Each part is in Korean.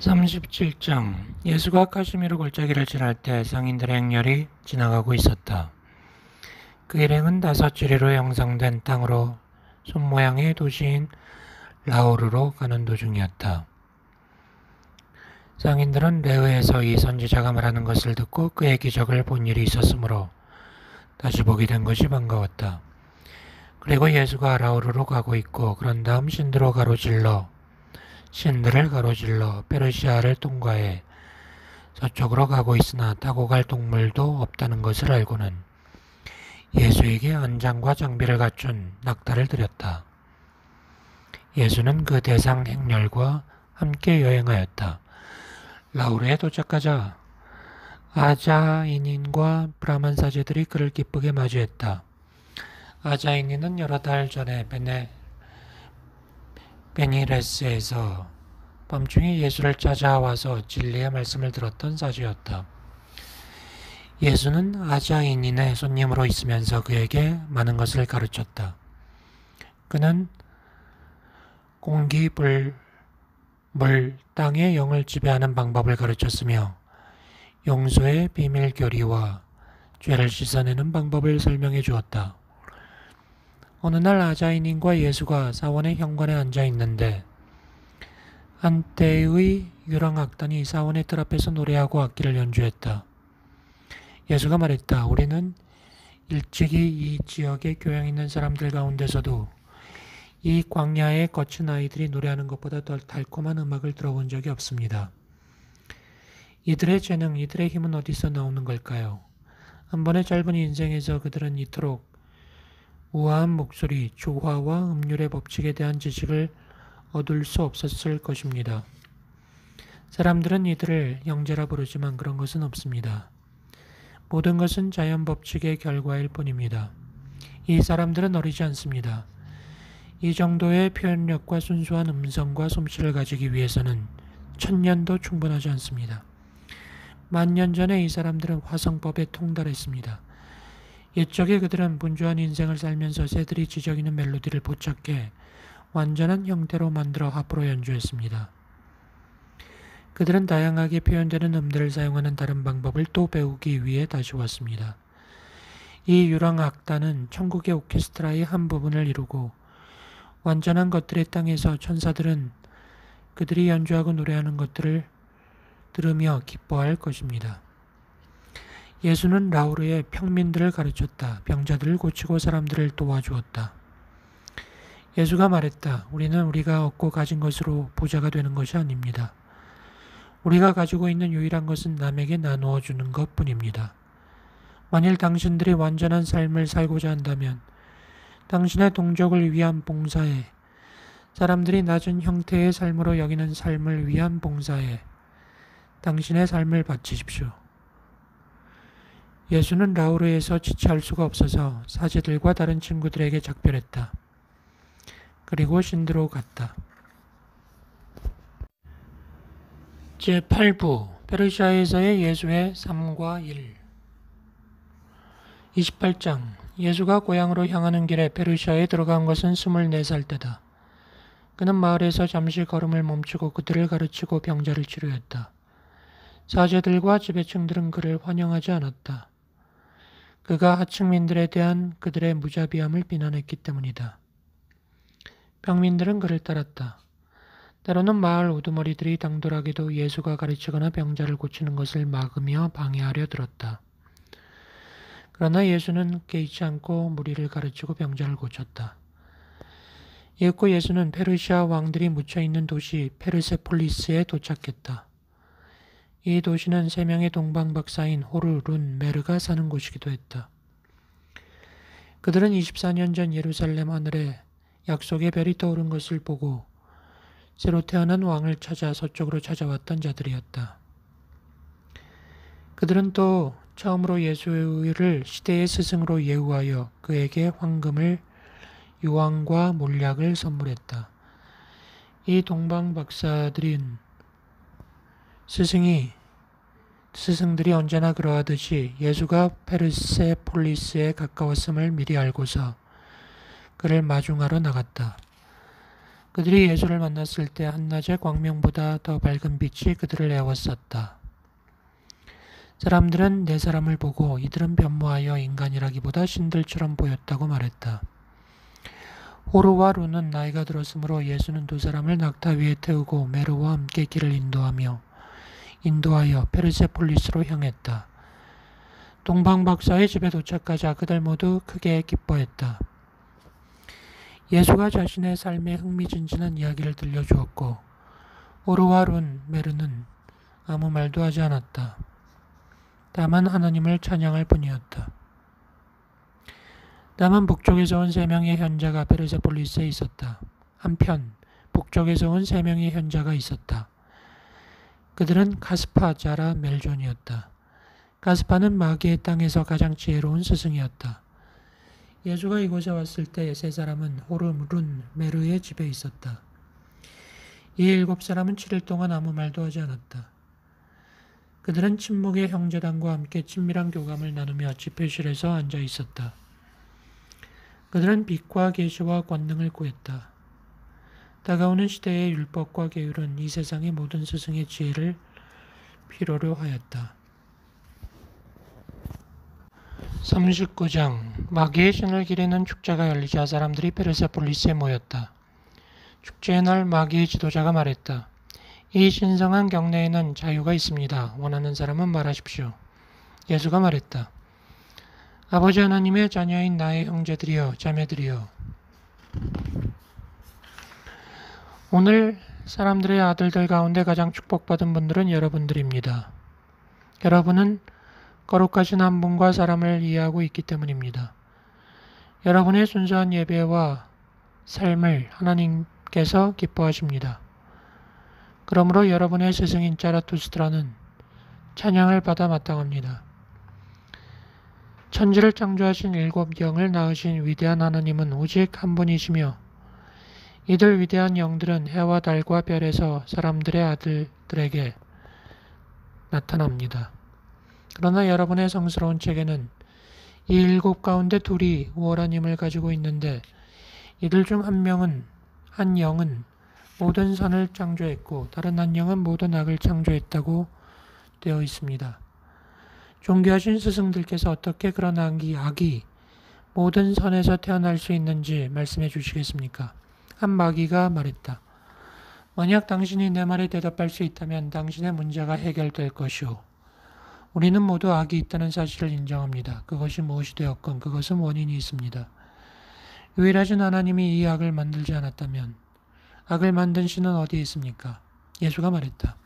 37장 예수가 카시미르 골짜기를 지날 때 상인들의 행렬이 지나가고 있었다. 그 일행은 5지리로 형성된 땅으로 손모양의 도시인 라우르로 가는 도중이었다. 상인들은 레흐에서 이 선지자가 말하는 것을 듣고 그의 기적을 본 일이 있었으므로 다시 보게 된 것이 반가웠다. 그리고 예수가 라우르로 가고 있고 그런 다음 신들을 가로질러 페르시아를 통과해 서쪽으로 가고 있으나 타고 갈 동물도 없다는 것을 알고는 예수에게 안장과 장비를 갖춘 낙타를 드렸다. 예수는 그 대상 행렬과 함께 여행하였다. 라우르에 도착하자 아자인인과 브라만 사제들이 그를 기쁘게 맞이했다. 아자인인은 여러 달 전에 베니레스에서 밤중에 예수를 찾아와서 진리의 말씀을 들었던 사제였다. 예수는 아자인인의 손님으로 있으면서 그에게 많은 것을 가르쳤다. 그는 공기, 물, 땅의 영을 지배하는 방법을 가르쳤으며 용서의 비밀 교리와 죄를 씻어내는 방법을 설명해 주었다. 어느 날 아자인인과 예수가 사원의 현관에 앉아 있는데 한때의 유랑악단이 사원의 뜰 앞에서 노래하고 악기를 연주했다. 예수가 말했다. 우리는 일찍이 이 지역에 교양 있는 사람들 가운데서도 이 광야에 거친 아이들이 노래하는 것보다 더 달콤한 음악을 들어본 적이 없습니다. 이들의 재능, 이들의 힘은 어디서 나오는 걸까요? 한 번의 짧은 인생에서 그들은 이토록 우아한 목소리, 조화와 음률의 법칙에 대한 지식을 얻을 수 없었을 것입니다. 사람들은 이들을 영재라 부르지만 그런 것은 없습니다. 모든 것은 자연 법칙의 결과일 뿐입니다. 이 사람들은 어리지 않습니다. 이 정도의 표현력과 순수한 음성과 솜씨를 가지기 위해서는 1000년도 충분하지 않습니다. 10,000년 전에 이 사람들은 화성법에 통달했습니다. 옛적에 그들은 분주한 인생을 살면서 새들이 지저귀는 멜로디를 포착해 완전한 형태로 만들어 하프로 연주했습니다. 그들은 다양하게 표현되는 음들을 사용하는 다른 방법을 또 배우기 위해 다시 왔습니다. 이 유랑악단은 천국의 오케스트라의 한 부분을 이루고 완전한 것들의 땅에서 천사들은 그들이 연주하고 노래하는 것들을 들으며 기뻐할 것입니다. 예수는 라우르의 평민들을 가르쳤다. 병자들을 고치고 사람들을 도와주었다. 예수가 말했다. 우리는 우리가 얻고 가진 것으로 부자가 되는 것이 아닙니다. 우리가 가지고 있는 유일한 것은 남에게 나누어 주는 것뿐입니다. 만일 당신들이 완전한 삶을 살고자 한다면 당신의 동족을 위한 봉사에, 사람들이 낮은 형태의 삶으로 여기는 삶을 위한 봉사에 당신의 삶을 바치십시오. 예수는 라우르에서 지체할 수가 없어서 사제들과 다른 친구들에게 작별했다. 그리고 신드로 갔다. 제8부 페르시아에서의 예수의 삶과 일 28장 예수가 고향으로 향하는 길에 페르시아에 들어간 것은 24살 때다. 그는 마을에서 잠시 걸음을 멈추고 그들을 가르치고 병자를 치료했다. 사제들과 지배층들은 그를 환영하지 않았다. 그가 하층민들에 대한 그들의 무자비함을 비난했기 때문이다. 평민들은 그를 따랐다. 때로는 마을 우두머리들이 당돌하게도 예수가 가르치거나 병자를 고치는 것을 막으며 방해하려 들었다. 그러나 예수는 개의치 않고 무리를 가르치고 병자를 고쳤다. 이윽고 예수는 페르시아 왕들이 묻혀있는 도시 페르세폴리스에 도착했다. 이 도시는 3명의 동방 박사인 호르, 룬, 메르가 사는 곳이기도 했다. 그들은 24년 전 예루살렘 하늘에 약속의 별이 떠오른 것을 보고 새로 태어난 왕을 찾아 서쪽으로 찾아왔던 자들이었다. 그들은 또 처음으로 예수를 시대의 스승으로 예우하여 그에게 황금을, 유황과 몰약을 선물했다. 이 동방 박사들은 스승들이 언제나 그러하듯이 예수가 페르세폴리스에 가까웠음을 미리 알고서 그를 마중하러 나갔다. 그들이 예수를 만났을 때 한낮의 광명보다 더 밝은 빛이 그들을 에워쌌다. 사람들은 네 사람을 보고 이들은 변모하여 인간이라기보다 신들처럼 보였다고 말했다. 호르와 루는 나이가 들었으므로 예수는 두 사람을 낙타 위에 태우고 메르와 함께 길을 인도하여 페르세폴리스로 향했다. 동방 박사의 집에 도착하자 그들 모두 크게 기뻐했다. 예수가 자신의 삶에 흥미진진한 이야기를 들려주었고 호르와 메르는 아무 말도 하지 않았다. 다만 하나님을 찬양할 뿐이었다. 다만 북쪽에서 온 3명의 현자가 페르세폴리스에 있었다. 한편 북쪽에서 온 3명의 현자가 있었다. 그들은 가스파, 자라, 멜존이었다. 가스파는 마귀의 땅에서 가장 지혜로운 스승이었다. 예수가 이곳에 왔을 때 3사람은 호르, 메르의 집에 있었다. 이 7사람은 7일 동안 아무 말도 하지 않았다. 그들은 침묵의 형제단과 함께 친밀한 교감을 나누며 집회실에서 앉아 있었다. 그들은 빛과 계시와 권능을 구했다. 다가오는 시대의 율법과 계율은 이 세상의 모든 스승의 지혜를 필요로 하였다. 39장 마귀의 신을 기리는 축제가 열리자 사람들이 페르세폴리스에 모였다. 축제의 날 마귀의 지도자가 말했다. 이 신성한 경내에는 자유가 있습니다. 원하는 사람은 말하십시오. 예수가 말했다. 아버지 하나님의 자녀인 나의 형제들이여 자매들이여 오늘 사람들의 아들들 가운데 가장 축복받은 분들은 여러분들입니다. 여러분은 거룩하신 한 분과 사람을 이해하고 있기 때문입니다. 여러분의 순수한 예배와 삶을 하나님께서 기뻐하십니다. 그러므로 여러분의 스승인 자라투스트라는 찬양을 받아 마땅합니다. 천지를 창조하신 7영을 낳으신 위대한 하나님은 오직 한 분이시며 이들 위대한 영들은 해와 달과 별에서 사람들의 아들들에게 나타납니다. 그러나 여러분의 성스러운 책에는 이 7 가운데 2이 우월한 힘을 가지고 있는데 이들 중 한 영은 모든 선을 창조했고 다른 한 영은 모든 악을 창조했다고 되어 있습니다. 존귀하신 스승들께서 어떻게 그런 악이 모든 선에서 태어날 수 있는지 말씀해 주시겠습니까? 한 마귀가 말했다. 만약 당신이 내 말에 대답할 수 있다면 당신의 문제가 해결될 것이오. 우리는 모두 악이 있다는 사실을 인정합니다. 그것이 무엇이 되었건 그것은 원인이 있습니다. 유일하신 하나님이 이 악을 만들지 않았다면 악을 만든 신은 어디에 있습니까? 예수가 말했다.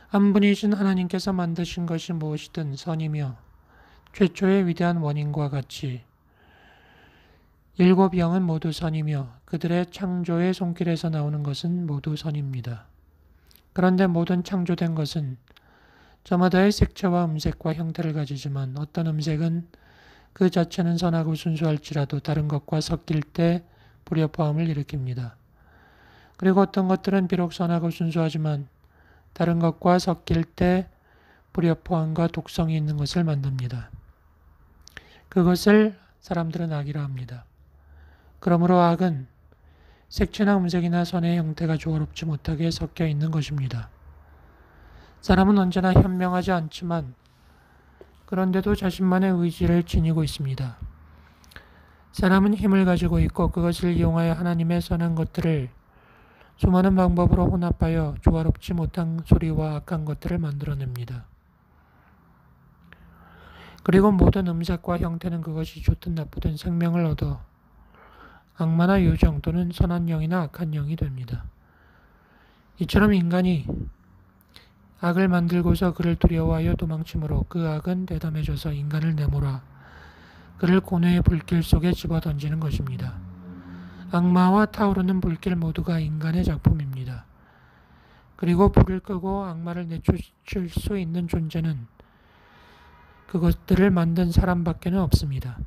한 분이신 하나님께서 만드신 것이 무엇이든 선이며 최초의 위대한 원인과 같이 7 영은 모두 선이며 그들의 창조의 손길에서 나오는 것은 모두 선입니다. 그런데 모든 창조된 것은 저마다의 색채와 음색과 형태를 가지지만 어떤 음색은 그 자체는 선하고 순수할지라도 다른 것과 섞일 때 불협화음을 일으킵니다. 그리고 어떤 것들은 비록 선하고 순수하지만 다른 것과 섞일 때 불협화음과 독성이 있는 것을 만듭니다. 그것을 사람들은 악이라 합니다. 그러므로 악은 색채나 음색이나 선의 형태가 조화롭지 못하게 섞여 있는 것입니다. 사람은 언제나 현명하지 않지만 그런데도 자신만의 의지를 지니고 있습니다. 사람은 힘을 가지고 있고 그것을 이용하여 하나님의 선한 것들을 수많은 방법으로 혼합하여 조화롭지 못한 소리와 악한 것들을 만들어냅니다. 그리고 모든 음색과 형태는 그것이 좋든 나쁘든 생명을 얻어 악마나 요정 또는 선한 영이나 악한 영이 됩니다. 이처럼 인간이 악을 만들고서 그를 두려워하여 도망치므로 그 악은 대담해져서 인간을 내몰아 그를 고뇌의 불길 속에 집어던지는 것입니다. 악마와 타오르는 불길 모두가 인간의 작품입니다. 그리고 불을 끄고 악마를 내쫓을 수 있는 존재는 그것들을 만든 사람밖에는 없습니다.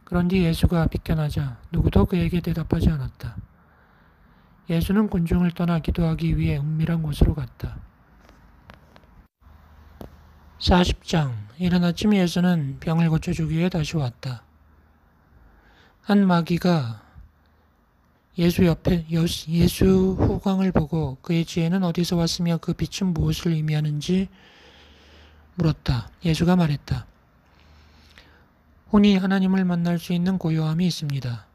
그런데 예수가 비껴나자 누구도 그에게 대답하지 않았다. 예수는 군중을 떠나 기도하기 위해 은밀한 곳으로 갔다. 40장 이른 아침 예수는 병을 고쳐주기 위해 다시 왔다. 한 마귀가 예수 후광을 보고 그의 지혜는 어디서 왔으며 그 빛은 무엇을 의미하는지 물었다. 예수가 말했다. 혼이 하나님을 만날 수 있는 고요함이 있습니다.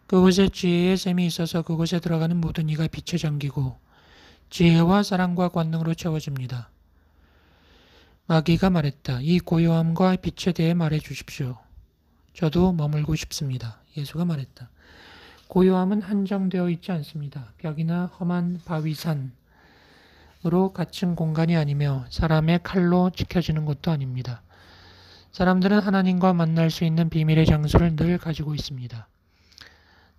그곳에 지혜의 샘이 있어서 그곳에 들어가는 모든 이가 빛에 잠기고 지혜와 사랑과 권능으로 채워집니다. 마귀가 말했다. 이 고요함과 빛에 대해 말해 주십시오. 저도 머물고 싶습니다. 예수가 말했다. 고요함은 한정되어 있지 않습니다. 벽이나 험한 바위산으로 갇힌 공간이 아니며 사람의 칼로 지켜지는 것도 아닙니다. 사람들은 하나님과 만날 수 있는 비밀의 장소를 늘 가지고 있습니다.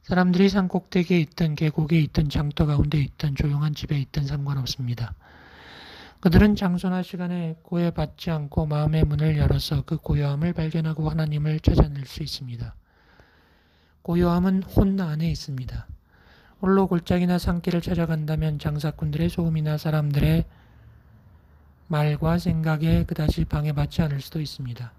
사람들이 산 꼭대기에 있든 계곡에 있든 장터 가운데 있든 조용한 집에 있든 상관없습니다. 그들은 장소나 시간에 구애받지 않고 마음의 문을 열어서 그 고요함을 발견하고 하나님을 찾아낼 수 있습니다. 고요함은 혼 안에 있습니다. 홀로 골짜기나 산길을 찾아간다면 장사꾼들의 소음이나 사람들의 말과 생각에 그다지 방해받지 않을 수도 있습니다.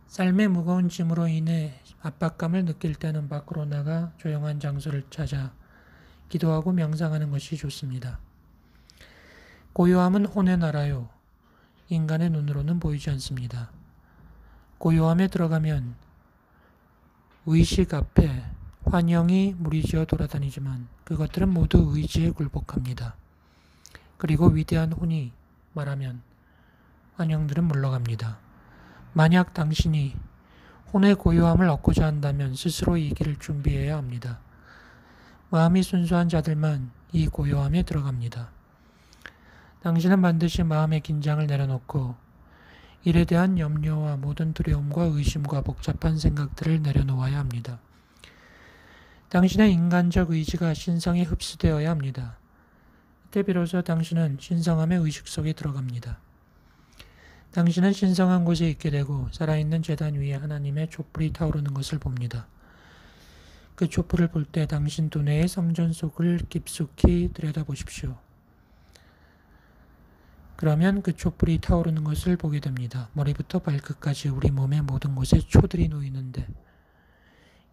삶의 무거운 짐으로 인해 압박감을 느낄 때는 밖으로 나가 조용한 장소를 찾아 기도하고 명상하는 것이 좋습니다. 고요함은 혼의 나라요. 인간의 눈으로는 보이지 않습니다. 고요함에 들어가면 의식 앞에 환영이 무리지어 돌아다니지만 그것들은 모두 의지에 굴복합니다. 그리고 위대한 혼이 말하면 환영들은 물러갑니다. 만약 당신이 혼의 고요함을 얻고자 한다면 스스로 이 길을 준비해야 합니다. 마음이 순수한 자들만 이 고요함에 들어갑니다. 당신은 반드시 마음의 긴장을 내려놓고 일에 대한 염려와 모든 두려움과 의심과 복잡한 생각들을 내려놓아야 합니다. 당신의 인간적 의지가 신성에 흡수되어야 합니다. 그때 비로소 당신은 신성함의 의식 속에 들어갑니다. 당신은 신성한 곳에 있게 되고 살아있는 제단 위에 하나님의 촛불이 타오르는 것을 봅니다. 그 촛불을 볼 때 당신 두뇌의 성전 속을 깊숙이 들여다보십시오. 그러면 그 촛불이 타오르는 것을 보게 됩니다. 머리부터 발끝까지 우리 몸의 모든 곳에 초들이 놓이는데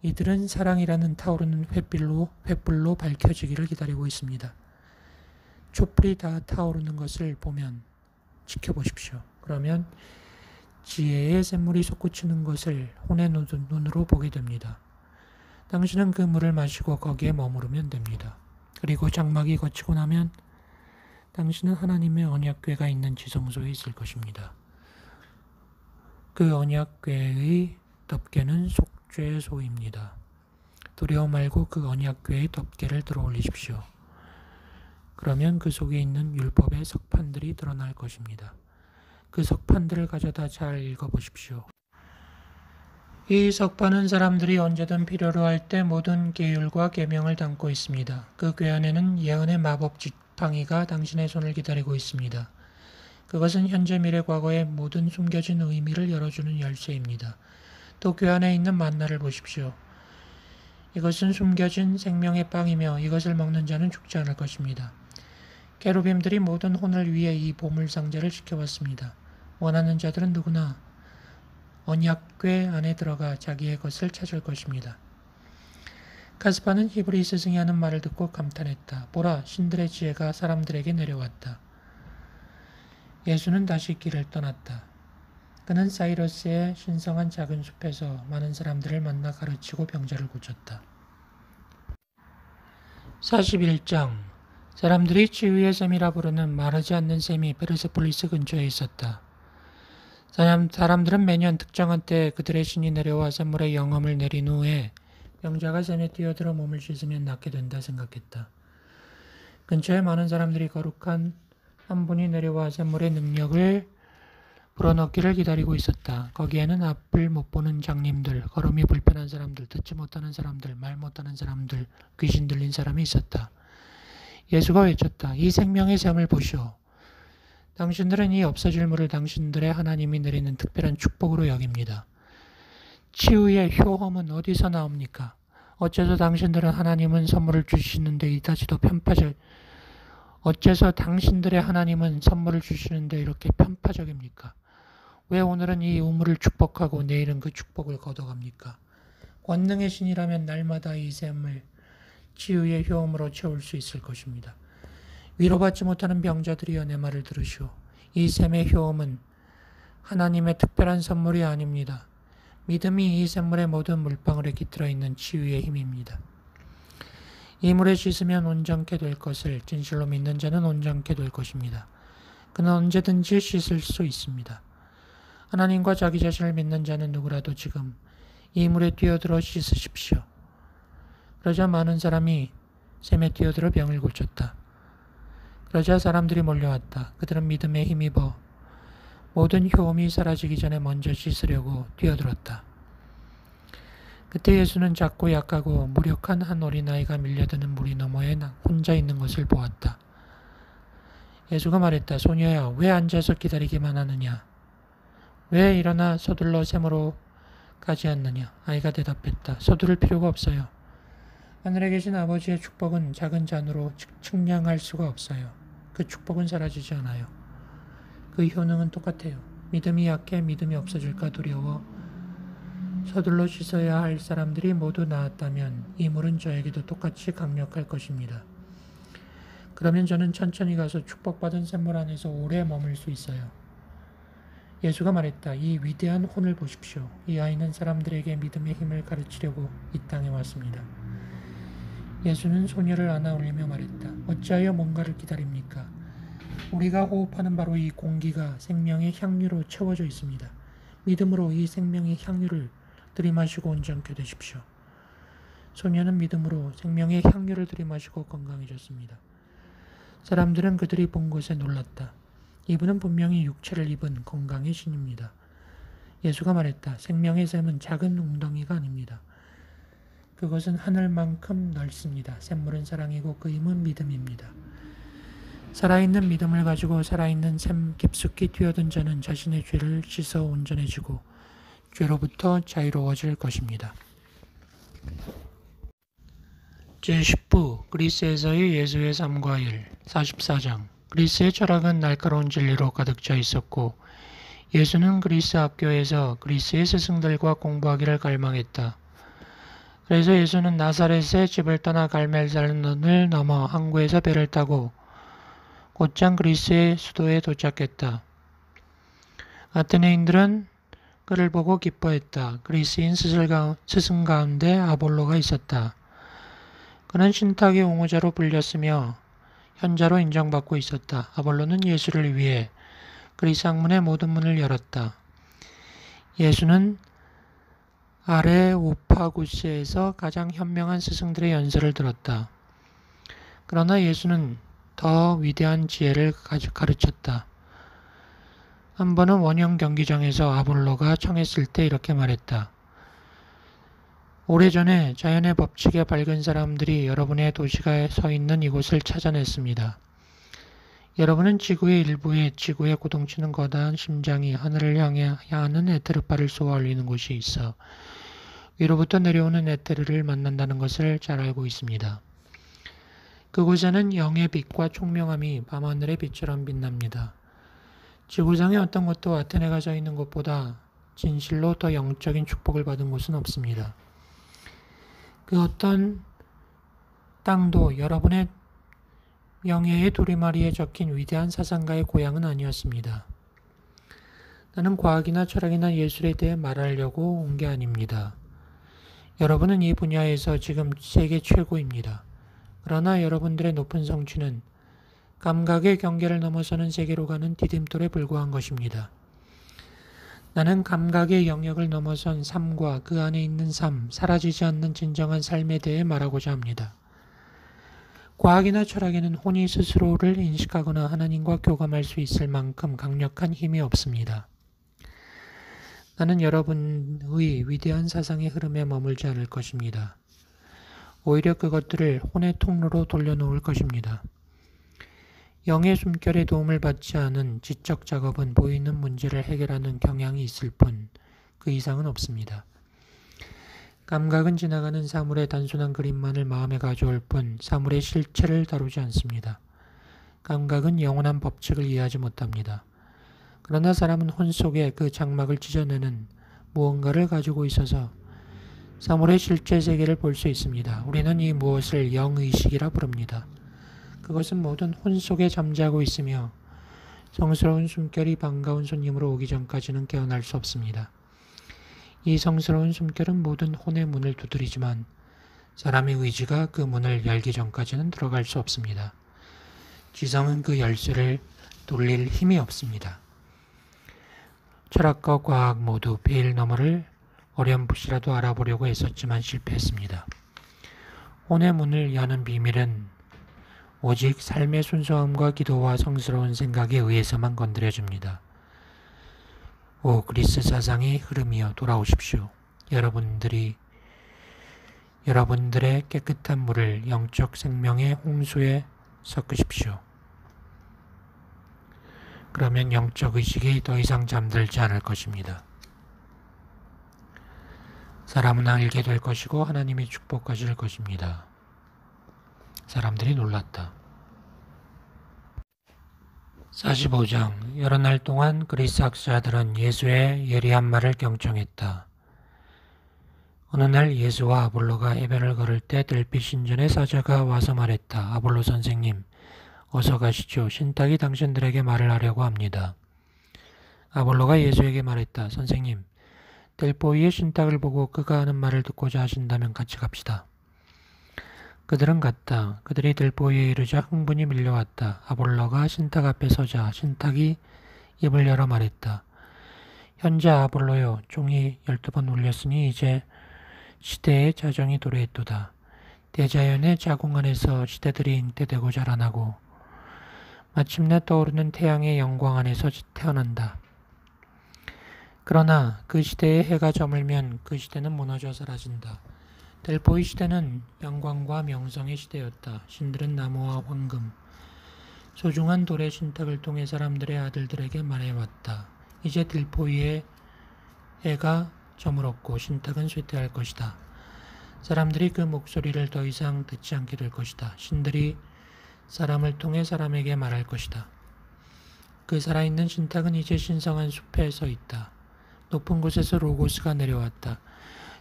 이들은 사랑이라는 타오르는 횃불로 밝혀지기를 기다리고 있습니다. 촛불이 다 타오르는 것을 보면 지켜보십시오. 그러면 지혜의 샘물이 솟구치는 것을 혼의 눈으로 보게 됩니다. 당신은 그 물을 마시고 거기에 머무르면 됩니다. 그리고 장막이 거치고 나면 당신은 하나님의 언약궤가 있는 지성소에 있을 것입니다. 그 언약궤의 덮개는 속죄소입니다. 두려워 말고 그 언약궤의 덮개를 들어올리십시오. 그러면 그 속에 있는 율법의 석판들이 드러날 것입니다. 그 석판들을 가져다 잘 읽어보십시오. 이 석판은 사람들이 언제든 필요로 할 때 모든 계율과 계명을 담고 있습니다. 그 궤 안에는 예언의 마법 지팡이가 당신의 손을 기다리고 있습니다. 그것은 현재, 미래, 과거의 모든 숨겨진 의미를 열어주는 열쇠입니다. 또 궤 안에 있는 만나를 보십시오. 이것은 숨겨진 생명의 빵이며 이것을 먹는 자는 죽지 않을 것입니다. 게루빔들이 모든 혼을 위해 이 보물상자를 지켜왔습니다. 원하는 자들은 누구나 언약궤 안에 들어가 자기의 것을 찾을 것입니다. 가스파는 히브리 스승이 하는 말을 듣고 감탄했다. 보라, 신들의 지혜가 사람들에게 내려왔다. 예수는 다시 길을 떠났다. 그는 사이러스의 신성한 작은 숲에서 많은 사람들을 만나 가르치고 병자를 고쳤다. 41장 사람들이 치유의 샘이라 부르는 마르지 않는 샘이 페르세폴리스 근처에 있었다. 사람들은 매년 특정한 때에 그들의 신이 내려와 샘물에 영험을 내린 후에 병자가 샘에 뛰어들어 몸을 씻으면 낫게 된다 생각했다. 근처에 많은 사람들이 거룩한 한 분이 내려와 샘물의 능력을 불어넣기를 기다리고 있었다. 거기에는 앞을 못 보는 장님들, 걸음이 불편한 사람들, 듣지 못하는 사람들, 말 못하는 사람들, 귀신 들린 사람이 있었다. 예수가 외쳤다. 이 생명의 샘을 보시오. 당신들은 이 없어질 물을 당신들의 하나님이 내리는 특별한 축복으로 여깁니다. 치유의 효험은 어디서 나옵니까? 어째서 당신들은 하나님은 선물을 주시는데 이다지도 어째서 당신들의 하나님은 선물을 주시는데 이렇게 편파적입니까? 왜 오늘은 이 우물을 축복하고 내일은 그 축복을 걷어갑니까? 권능의 신이라면 날마다 이 샘을 치유의 효험으로 채울 수 있을 것입니다. 위로받지 못하는 병자들이여 내 말을 들으시오. 이 샘의 효험은 하나님의 특별한 선물이 아닙니다. 믿음이 이 샘물의 모든 물방울에 깃들어 있는 치유의 힘입니다. 이 물에 씻으면 온전케 될 것을 진실로 믿는 자는 온전케 될 것입니다. 그는 언제든지 씻을 수 있습니다. 하나님과 자기 자신을 믿는 자는 누구라도 지금 이 물에 뛰어들어 씻으십시오. 그러자 많은 사람이 샘에 뛰어들어 병을 고쳤다. 그러자 사람들이 몰려왔다. 그들은 믿음에 힘입어 모든 효험이 사라지기 전에 먼저 씻으려고 뛰어들었다. 그때 예수는 작고 약하고 무력한 한 어린아이가 밀려드는 물 너머에 혼자 있는 것을 보았다. 예수가 말했다. 소녀야, 왜 앉아서 기다리기만 하느냐? 왜 일어나 서둘러 샘으로 가지 않느냐? 아이가 대답했다. 서두를 필요가 없어요. 하늘에 계신 아버지의 축복은 작은 잔으로 측량할 수가 없어요. 그 축복은 사라지지 않아요. 그 효능은 똑같아요. 믿음이 약해 믿음이 없어질까 두려워 서둘러 씻어야 할 사람들이 모두 나았다면 이 물은 저에게도 똑같이 강력할 것입니다. 그러면 저는 천천히 가서 축복받은 샘물 안에서 오래 머물 수 있어요. 예수가 말했다. 이 위대한 혼을 보십시오. 이 아이는 사람들에게 믿음의 힘을 가르치려고 이 땅에 왔습니다. 예수는 소녀를 안아 올리며 말했다. 어찌하여 뭔가를 기다립니까? 우리가 호흡하는 바로 이 공기가 생명의 향유로 채워져 있습니다. 믿음으로 이 생명의 향유를 들이마시고 온전케 되십시오. 소녀는 믿음으로 생명의 향유를 들이마시고 건강해졌습니다. 사람들은 그들이 본 것에 놀랐다. 이분은 분명히 육체를 입은 건강의 신입니다. 예수가 말했다. 생명의 샘은 작은 웅덩이가 아닙니다. 그것은 하늘만큼 넓습니다. 샘물은 사랑이고 그 힘은 믿음입니다. 살아있는 믿음을 가지고 살아있는 샘 깊숙이 뛰어든 자는 자신의 죄를 씻어 온전해지고 죄로부터 자유로워질 것입니다. 제10부 그리스에서의 예수의 삶과 일 44장 그리스의 철학은 날카로운 진리로 가득 차 있었고 예수는 그리스 학교에서 그리스의 스승들과 공부하기를 갈망했다. 그래서 예수는 나사렛의 집을 떠나 갈멜산을 넘어 항구에서 배를 타고 곧장 그리스의 수도에 도착했다. 아테네인들은 그를 보고 기뻐했다. 그리스인 스승 가운데 아볼로가 있었다. 그는 신탁의 옹호자로 불렸으며 현자로 인정받고 있었다. 아볼로는 예수를 위해 그리스 학문의 모든 문을 열었다. 예수는 아레오파구스에서 가장 현명한 스승들의 연설을 들었다. 그러나 예수는 더 위대한 지혜를 가르쳤다. 한 번은 원형 경기장에서 아볼로가 청했을 때 이렇게 말했다. 오래전에 자연의 법칙에 밝은 사람들이 여러분의 도시가 서 있는 이곳을 찾아냈습니다. 여러분은 지구의 일부에 지구에 고동치는 거대한 심장이 하늘을 향하는 에테르파를 쏘아 올리는 곳이 있어 위로부터 내려오는 에테르를 만난다는 것을 잘 알고 있습니다. 그곳에는 영의 빛과 총명함이 밤하늘의 빛처럼 빛납니다. 지구상의 어떤 곳도 아테네가 서 있는 곳보다 진실로 더 영적인 축복을 받은 곳은 없습니다. 그 어떤 땅도 여러분의 명예의 두리마리에 적힌 위대한 사상가의 고향은 아니었습니다. 나는 과학이나 철학이나 예술에 대해 말하려고 온 게 아닙니다. 여러분은 이 분야에서 지금 세계 최고입니다. 그러나 여러분들의 높은 성취는 감각의 경계를 넘어서는 세계로 가는 디딤돌에 불과한 것입니다. 나는 감각의 영역을 넘어선 삶과 그 안에 있는 삶, 사라지지 않는 진정한 삶에 대해 말하고자 합니다. 과학이나 철학에는 혼이 스스로를 인식하거나 하나님과 교감할 수 있을 만큼 강력한 힘이 없습니다. 나는 여러분의 위대한 사상의 흐름에 머물지 않을 것입니다. 오히려 그것들을 혼의 통로로 돌려놓을 것입니다. 영의 숨결의 도움을 받지 않은 지적 작업은 보이는 문제를 해결하는 경향이 있을 뿐 그 이상은 없습니다. 감각은 지나가는 사물의 단순한 그림만을 마음에 가져올 뿐 사물의 실체를 다루지 않습니다. 감각은 영원한 법칙을 이해하지 못합니다. 그러나 사람은 혼 속에 그 장막을 찢어내는 무언가를 가지고 있어서 사물의 실제 세계를 볼 수 있습니다. 우리는 이 무엇을 영의식이라 부릅니다. 그것은 모든 혼 속에 잠자고 있으며 성스러운 숨결이 반가운 손님으로 오기 전까지는 깨어날 수 없습니다. 이 성스러운 숨결은 모든 혼의 문을 두드리지만 사람의 의지가 그 문을 열기 전까지는 들어갈 수 없습니다. 지성은 그 열쇠를 돌릴 힘이 없습니다. 철학과 과학 모두 베일 너머를 어렴풋이라도 알아보려고 애썼지만 실패했습니다. 혼의 문을 여는 비밀은 오직 삶의 순수함과 기도와 성스러운 생각에 의해서만 건드려집니다. 오 그리스 사상의 흐름이여 돌아오십시오. 여러분들의 깨끗한 물을 영적 생명의 홍수에 섞으십시오. 그러면 영적 의식이 더 이상 잠들지 않을 것입니다. 사람은 알게 될 것이고 하나님이 축복하실 것입니다. 사람들이 놀랐다. 45장 여러 날 동안 그리스 학자들은 예수의 예리한 말을 경청했다. 어느 날 예수와 아볼로가 해변을 걸을 때 들빛 신전의 사자가 와서 말했다. 아볼로 선생님, 어서 가시죠. 신탁이 당신들에게 말을 하려고 합니다. 아볼로가 예수에게 말했다. 선생님, 델보이의 신탁을 보고 그가 하는 말을 듣고자 하신다면 같이 갑시다. 그들은 갔다. 그들이 델보이에 이르자 흥분이 밀려왔다. 아볼로가 신탁 앞에 서자 신탁이 입을 열어 말했다. 현재 아볼로여, 종이 12번 울렸으니 이제 시대의 자정이 도래했도다. 대자연의 자궁 안에서 시대들이 잉태되고 자라나고 마침내 떠오르는 태양의 영광 안에서 태어난다. 그러나 그 시대에 해가 저물면 그 시대는 무너져 사라진다. 델보이 시대는 영광과 명성의 시대였다. 신들은 나무와 황금, 소중한 돌의 신탁을 통해 사람들의 아들들에게 말해왔다. 이제 델보이의 해가 저물었고 신탁은 쇠퇴할 것이다. 사람들이 그 목소리를 더 이상 듣지 않게 될 것이다. 신들이 사람을 통해 사람에게 말할 것이다. 그 살아있는 신탁은 이제 신성한 숲에 서 있다. 높은 곳에서 로고스가 내려왔다.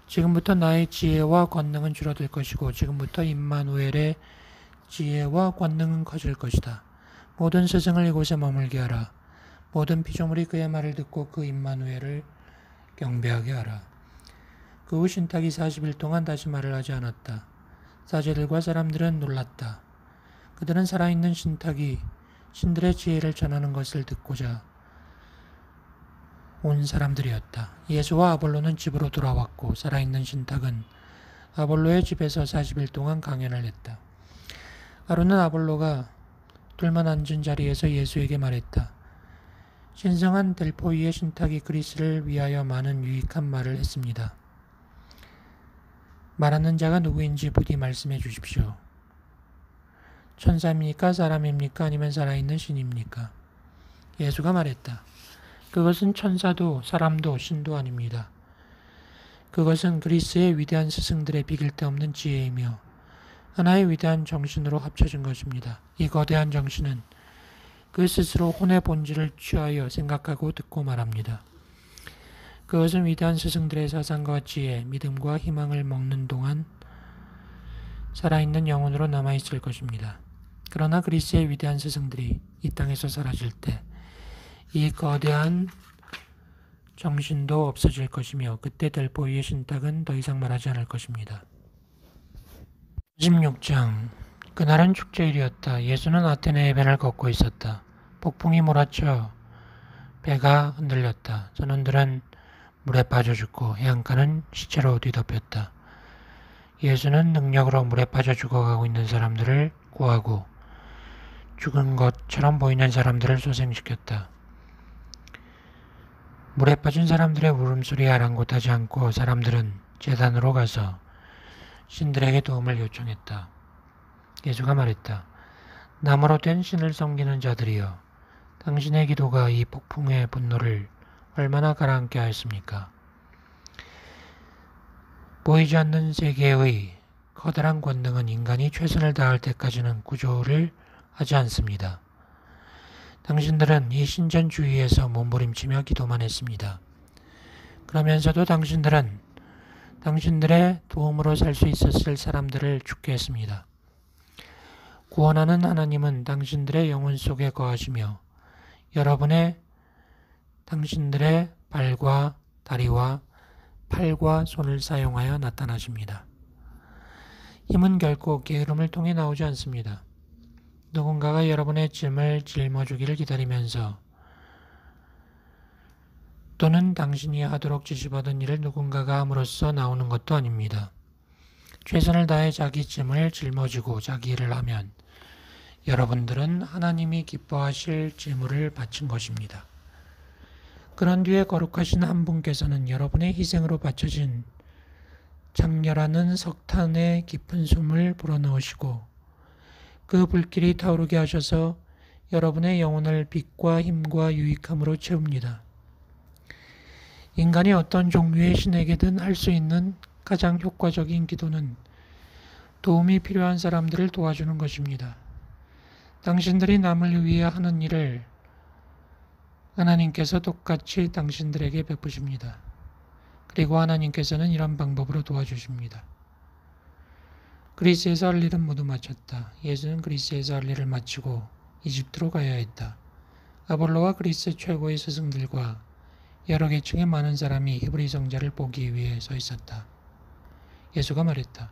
지금부터 나의 지혜와 권능은 줄어들 것이고 지금부터 임마누엘의 지혜와 권능은 커질 것이다. 모든 스승을 이곳에 머물게 하라. 모든 피조물이 그의 말을 듣고 그 임마누엘을 경배하게 하라. 그 후 신탁이 40일 동안 다시 말을 하지 않았다. 사제들과 사람들은 놀랐다. 그들은 살아있는 신탁이 신들의 지혜를 전하는 것을 듣고자 온 사람들이었다. 예수와 아볼로는 집으로 돌아왔고 살아있는 신탁은 아볼로의 집에서 40일 동안 강연을 했다. 하루는 아볼로가 둘만 앉은 자리에서 예수에게 말했다. 신성한 델포이의 신탁이 그리스를 위하여 많은 유익한 말을 했습니다. 말하는 자가 누구인지 부디 말씀해 주십시오. 천사입니까? 사람입니까? 아니면 살아있는 신입니까? 예수가 말했다. 그것은 천사도 사람도 신도 아닙니다. 그것은 그리스의 위대한 스승들의 비길 데 없는 지혜이며 하나의 위대한 정신으로 합쳐진 것입니다. 이 거대한 정신은 그 스스로 혼의 본질을 취하여 생각하고 듣고 말합니다. 그것은 위대한 스승들의 사상과 지혜, 믿음과 희망을 먹는 동안 살아있는 영혼으로 남아있을 것입니다. 그러나 그리스의 위대한 스승들이 이 땅에서 사라질 때 이 거대한 정신도 없어질 것이며 그때 델보이의 신탁은 더 이상 말하지 않을 것입니다. 16장 그날은 축제일이었다. 예수는 아테네 해변을 걷고 있었다. 폭풍이 몰아쳐 배가 흔들렸다. 선원들은 물에 빠져 죽고 해안가는 시체로 뒤덮였다. 예수는 능력으로 물에 빠져 죽어가고 있는 사람들을 구하고 죽은 것처럼 보이는 사람들을 소생시켰다. 물에 빠진 사람들의 울음소리에 아랑곳하지 않고 사람들은 제단으로 가서 신들에게 도움을 요청했다. 예수가 말했다. 나무로 된 신을 섬기는 자들이여, 당신의 기도가 이 폭풍의 분노를 얼마나 가라앉게 하였습니까? 보이지 않는 세계의 커다란 권능은 인간이 최선을 다할 때까지는 구조를 하지 않습니다. 당신들은 이 신전 주위에서 몸부림치며 기도만 했습니다. 그러면서도 당신들은 당신들의 도움으로 살 수 있었을 사람들을 죽게 했습니다. 구원하는 하나님은 당신들의 영혼 속에 거하시며 당신들의 발과 다리와 팔과 손을 사용하여 나타나십니다. 힘은 결코 게으름을 통해 나오지 않습니다. 누군가가 여러분의 짐을 짊어주기를 기다리면서 또는 당신이 하도록 지시받은 일을 누군가가 함으로써 나오는 것도 아닙니다. 최선을 다해 자기 짐을 짊어지고 자기 일을 하면 여러분들은 하나님이 기뻐하실 제물을 바친 것입니다. 그런 뒤에 거룩하신 한 분께서는 여러분의 희생으로 바쳐진 장렬하는 석탄의 깊은 숨을 불어넣으시고 그 불길이 타오르게 하셔서 여러분의 영혼을 빛과 힘과 유익함으로 채웁니다. 인간이 어떤 종류의 신에게든 할 수 있는 가장 효과적인 기도는 도움이 필요한 사람들을 도와주는 것입니다. 당신들이 남을 위해 하는 일을 하나님께서 똑같이 당신들에게 베푸십니다. 그리고 하나님께서는 이런 방법으로 도와주십니다. 그리스에서 할 일은 모두 마쳤다. 예수는 그리스에서 할 일을 마치고 이집트로 가야 했다. 아볼로와 그리스 최고의 스승들과 여러 계층의 많은 사람이 히브리 성자를 보기 위해 서 있었다. 예수가 말했다.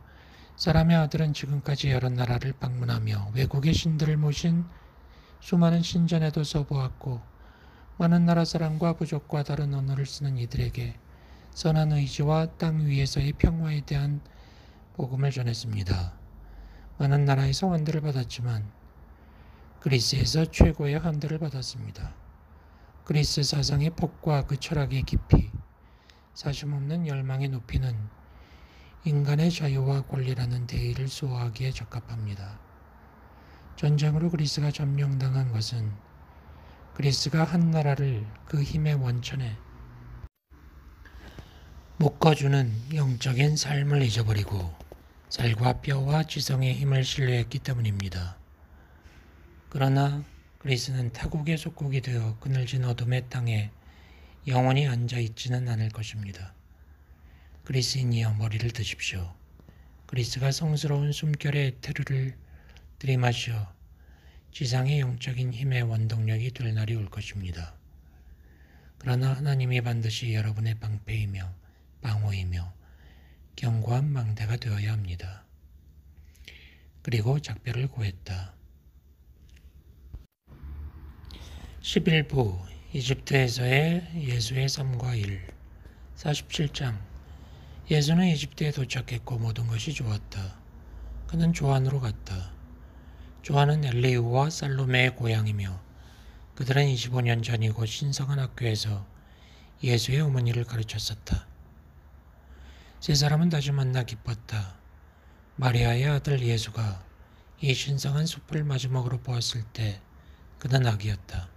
사람의 아들은 지금까지 여러 나라를 방문하며 외국의 신들을 모신 수많은 신전에도 서보았고 많은 나라 사람과 부족과 다른 언어를 쓰는 이들에게 선한 의지와 땅 위에서의 평화에 대한 복음을 전했습니다. 많은 나라에서 환대를 받았지만 그리스에서 최고의 환대를 받았습니다. 그리스 사상의 폭과 그 철학의 깊이, 사심없는 열망의 높이는 인간의 자유와 권리라는 대의를 수호하기에 적합합니다. 전쟁으로 그리스가 점령당한 것은 그리스가 한 나라를 그 힘의 원천에 묶어주는 영적인 삶을 잊어버리고 살과 뼈와 지성의 힘을 신뢰했기 때문입니다. 그러나 그리스는 타국의 속국이 되어 그늘진 어둠의 땅에 영원히 앉아있지는 않을 것입니다. 그리스인이여 머리를 드십시오. 그리스가 성스러운 숨결의 에테르를 들이마시어 지상의 영적인 힘의 원동력이 될 날이 올 것입니다. 그러나 하나님이 반드시 여러분의 방패이며 방어이며 견고한 망대가 되어야 합니다. 그리고 작별을 고했다. 11부 이집트에서의 예수의 삶과 일 47장 예수는 이집트에 도착했고 모든 것이 좋았다. 그는 조안으로 갔다. 조안은 엘리우와 살로메의 고향이며 그들은 25년 전이고 신성한 학교에서 예수의 어머니를 가르쳤었다. 세 사람은 다시 만나 기뻤다. 마리아의 아들 예수가 이 신성한 숲을 마지막으로 보았을 때 그는 아기였다.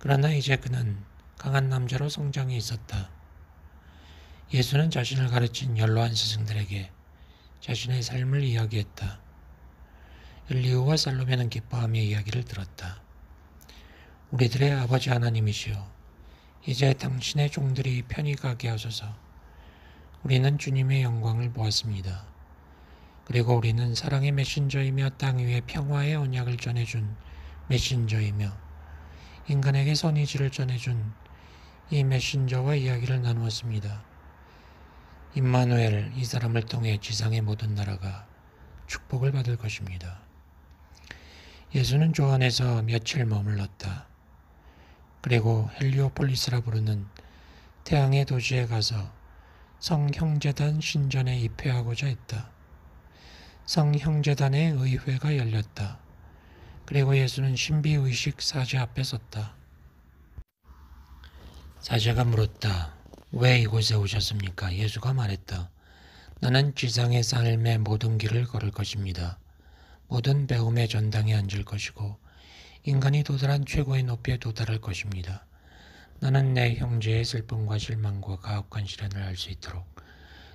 그러나 이제 그는 강한 남자로 성장해 있었다. 예수는 자신을 가르친 연로한 스승들에게 자신의 삶을 이야기했다. 엘리우와 살로메는 기뻐하며 이야기를 들었다. 우리들의 아버지 하나님이시여, 이제 당신의 종들이 편히 가게 하소서. 우리는 주님의 영광을 보았습니다. 그리고 우리는 사랑의 메신저이며 땅 위에 평화의 언약을 전해준 메신저이며 인간에게 선의지를 전해준 이 메신저와 이야기를 나누었습니다. 임마누엘, 이 사람을 통해 지상의 모든 나라가 축복을 받을 것입니다. 예수는 조안에서 며칠 머물렀다. 그리고 헬리오폴리스라 부르는 태양의 도시에 가서 성형제단 신전에 입회하고자 했다. 성형제단의 의회가 열렸다. 그리고 예수는 신비의식 사제 앞에 섰다. 사제가 물었다. 왜 이곳에 오셨습니까? 예수가 말했다. 나는 지상의 삶의 모든 길을 걸을 것입니다. 모든 배움의 전당에 앉을 것이고 인간이 도달한 최고의 높이에 도달할 것입니다. 나는 내 형제의 슬픔과 실망과 가혹한 시련을 알 수 있도록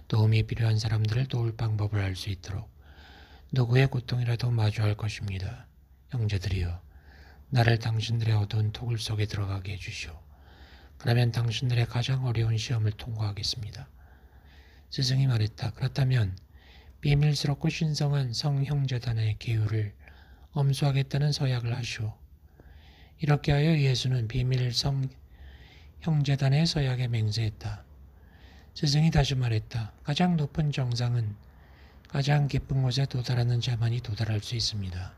도움이 필요한 사람들을 도울 방법을 알 수 있도록 누구의 고통이라도 마주할 것입니다. 형제들이여, 나를 당신들의 어두운 토굴 속에 들어가게 해주시오. 그러면 당신들의 가장 어려운 시험을 통과하겠습니다. 스승이 말했다. 그렇다면 비밀스럽고 신성한 성형제단의 계율을 엄수하겠다는 서약을 하시오. 이렇게 하여 예수는 비밀 성형제단의 서약에 맹세했다. 스승이 다시 말했다. 가장 높은 정상은 가장 깊은 곳에 도달하는 자만이 도달할 수 있습니다.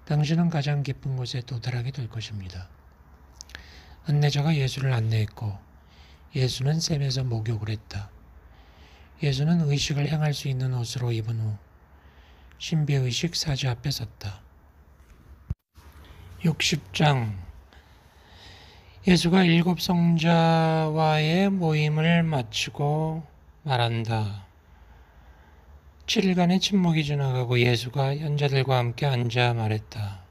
당신은 가장 깊은 곳에 도달하게 될 것입니다. 안내자가 예수를 안내했고 예수는 샘에서 목욕을 했다. 예수는 의식을 행할 수 있는 옷으로 입은 후 신비의식 사제 앞에 섰다. 60장 예수가 7 성자와의 모임을 마치고 말한다. 7일간의 침묵이 지나가고 예수가 현자들과 함께 앉아 말했다.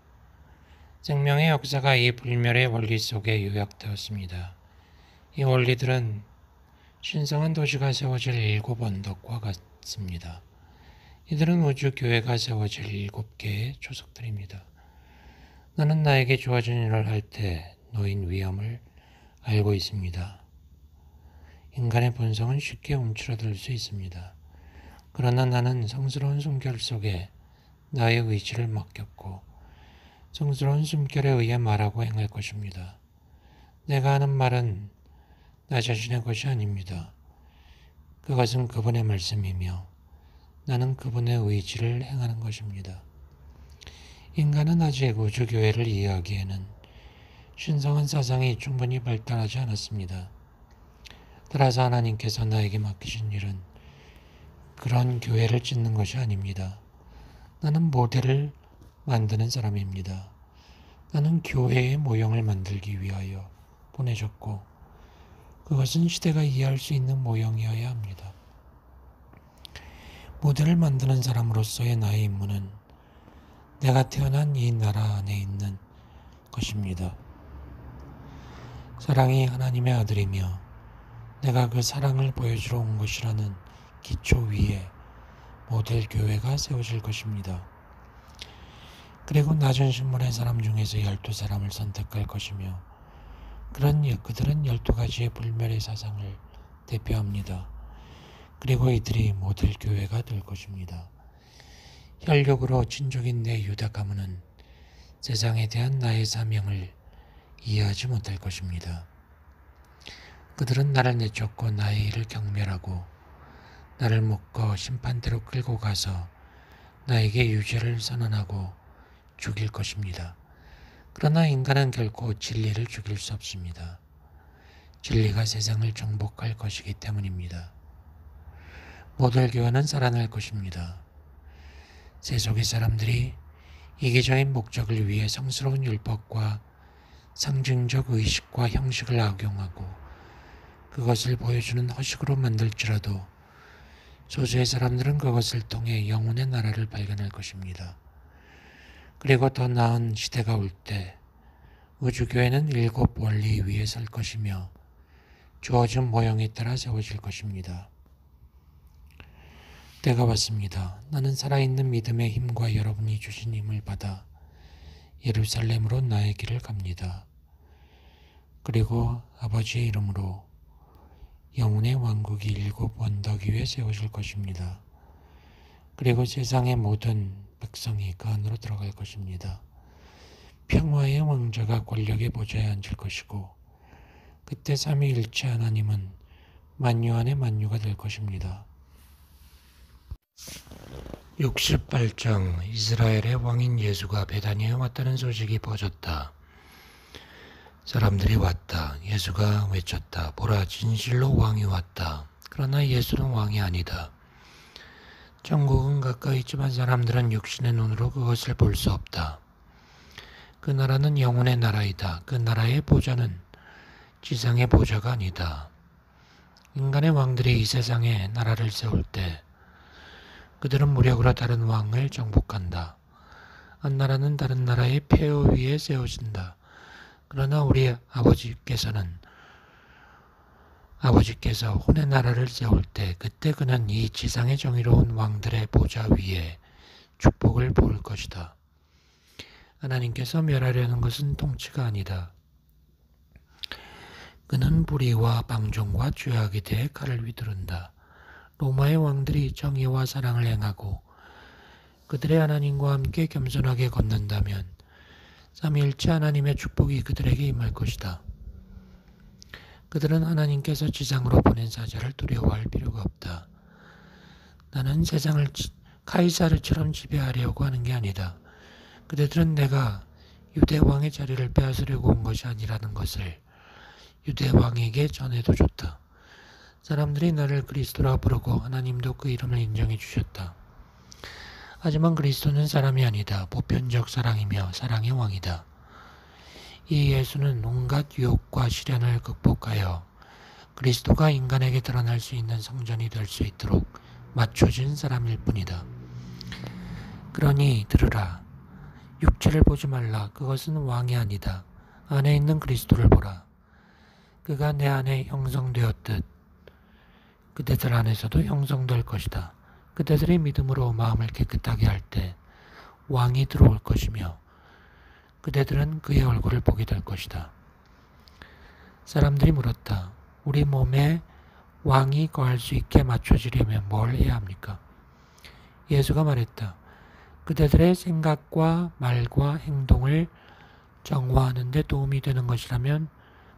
생명의 역사가 이 불멸의 원리 속에 요약되었습니다. 이 원리들은 신성한 도시가 세워질 7 언덕과 같습니다. 이들은 우주교회가 세워질 7개의 초석들입니다. 나는 나에게 주어진 일을 할 때 놓인 위험을 알고 있습니다. 인간의 본성은 쉽게 움츠러들 수 있습니다. 그러나 나는 성스러운 숨결 속에 나의 의지를 맡겼고 성스러운 숨결에 의해 말하고 행할 것입니다. 내가 하는 말은 나 자신의 것이 아닙니다. 그것은 그분의 말씀이며 나는 그분의 의지를 행하는 것입니다. 인간은 아직 우주교회를 이해하기에는 신성한 사상이 충분히 발달하지 않았습니다. 따라서 하나님께서 나에게 맡기신 일은 그런 교회를 짓는 것이 아닙니다. 나는 모델을 만드는 사람입니다. 나는 교회의 모형을 만들기 위하여 보내셨고 그것은 시대가 이해할 수 있는 모형이어야 합니다. 모델을 만드는 사람으로서의 나의 임무는 내가 태어난 이 나라 안에 있는 것입니다. 사랑이 하나님의 아들이며 내가 그 사랑을 보여주러 온 것이라는 기초 위에 모델 교회가 세워질 것입니다. 그리고 낮은 신분의 사람 중에서 12사람을 선택할 것이며 그들은 12가지의 불멸의 사상을 대표합니다. 그리고 이들이 모델 교회가 될 것입니다. 혈육으로 친족인 내 유다 가문은 세상에 대한 나의 사명을 이해하지 못할 것입니다. 그들은 나를 내쫓고 나의 일을 경멸하고 나를 묶어 심판대로 끌고 가서 나에게 유죄를 선언하고 죽일 것입니다. 그러나 인간은 결코 진리를 죽일 수 없습니다. 진리가 세상을 정복할 것이기 때문입니다. 모델 교회는 살아날 것입니다. 세속의 사람들이 이기적인 목적을 위해 성스러운 율법과 상징적 의식과 형식을 악용하고 그것을 보여주는 허식으로 만들지라도 소수의 사람들은 그것을 통해 영혼의 나라를 발견할 것입니다. 그리고 더 나은 시대가 올 때 우주교회는 7 원리 위에 설 것이며 주어진 모형에 따라 세워질 것입니다. 때가 왔습니다. 나는 살아있는 믿음의 힘과 여러분이 주신 힘을 받아 예루살렘으로 나의 길을 갑니다. 그리고 아버지의 이름으로 영혼의 왕국이 7 언덕 위에 세워질 것입니다. 그리고 세상의 모든 백성이 그 안으로 들어갈 것입니다. 평화의 왕자가 권력의 보좌에 앉을 것이고 그때 삼위일체 하나님은 만유 안에 만유가 될 것입니다. 68장 이스라엘의 왕인 예수가 베다니에 왔다는 소식이 퍼졌다. 사람들이 왔다. 예수가 외쳤다. 보라, 진실로 왕이 왔다. 그러나 예수는 왕이 아니다. 천국은 가까이 있지만 사람들은 육신의 눈으로 그것을 볼 수 없다. 그 나라는 영혼의 나라이다. 그 나라의 보좌는 지상의 보좌가 아니다. 인간의 왕들이 이 세상에 나라를 세울 때 그들은 무력으로 다른 왕을 정복한다. 한 나라는 다른 나라의 폐허 위에 세워진다. 그러나 우리 아버지께서 혼의 나라를 세울 때 그때 그는 이 지상의 정의로운 왕들의 보좌 위에 축복을 볼 것이다. 하나님께서 멸하려는 것은 통치가 아니다. 그는 불의와 방종과 죄악에 대해 칼을 휘두른다. 로마의 왕들이 정의와 사랑을 행하고 그들의 하나님과 함께 겸손하게 걷는다면 삼위일체 하나님의 축복이 그들에게 임할 것이다. 그들은 하나님께서 지상으로 보낸 사자를 두려워할 필요가 없다. 나는 세상을 카이사르처럼 지배하려고 하는 게 아니다. 그들은 내가 유대 왕의 자리를 빼앗으려고 온 것이 아니라는 것을 유대 왕에게 전해도 좋다. 사람들이 나를 그리스도라 부르고 하나님도 그 이름을 인정해 주셨다. 하지만 그리스도는 사람이 아니다. 보편적 사랑이며 사랑의 왕이다. 이 예수는 온갖 유혹과 시련을 극복하여 그리스도가 인간에게 드러날 수 있는 성전이 될 수 있도록 맞춰진 사람일 뿐이다. 그러니 들으라. 육체를 보지 말라. 그것은 왕이 아니다. 안에 있는 그리스도를 보라. 그가 내 안에 형성되었듯 그대들 안에서도 형성될 것이다. 그대들이 믿음으로 마음을 깨끗하게 할 때 왕이 들어올 것이며 그대들은 그의 얼굴을 보게 될 것이다. 사람들이 물었다. 우리 몸에 왕이 거할 수 있게 맞춰지려면 뭘 해야 합니까? 예수가 말했다. 그대들의 생각과 말과 행동을 정화하는 데 도움이 되는 것이라면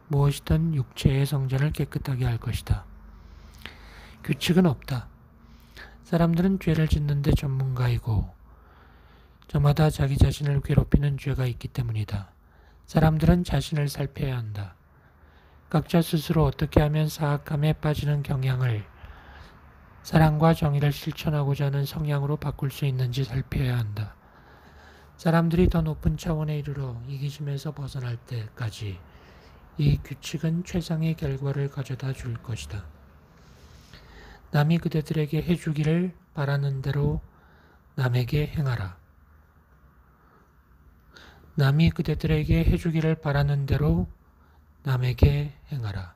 무엇이든 육체의 성전을 깨끗하게 할 것이다. 규칙은 없다. 사람들은 죄를 짓는 데 전문가이고 저마다 자기 자신을 괴롭히는 죄가 있기 때문이다. 사람들은 자신을 살펴야 한다. 각자 스스로 어떻게 하면 사악함에 빠지는 경향을 사랑과 정의를 실천하고자 하는 성향으로 바꿀 수 있는지 살펴야 한다. 사람들이 더 높은 차원에 이르러 이기심에서 벗어날 때까지 이 규칙은 최상의 결과를 가져다 줄 것이다. 남이 그대들에게 해주기를 바라는 대로 남에게 행하라. 남이 그대들에게 해주기를 바라는 대로 남에게 행하라.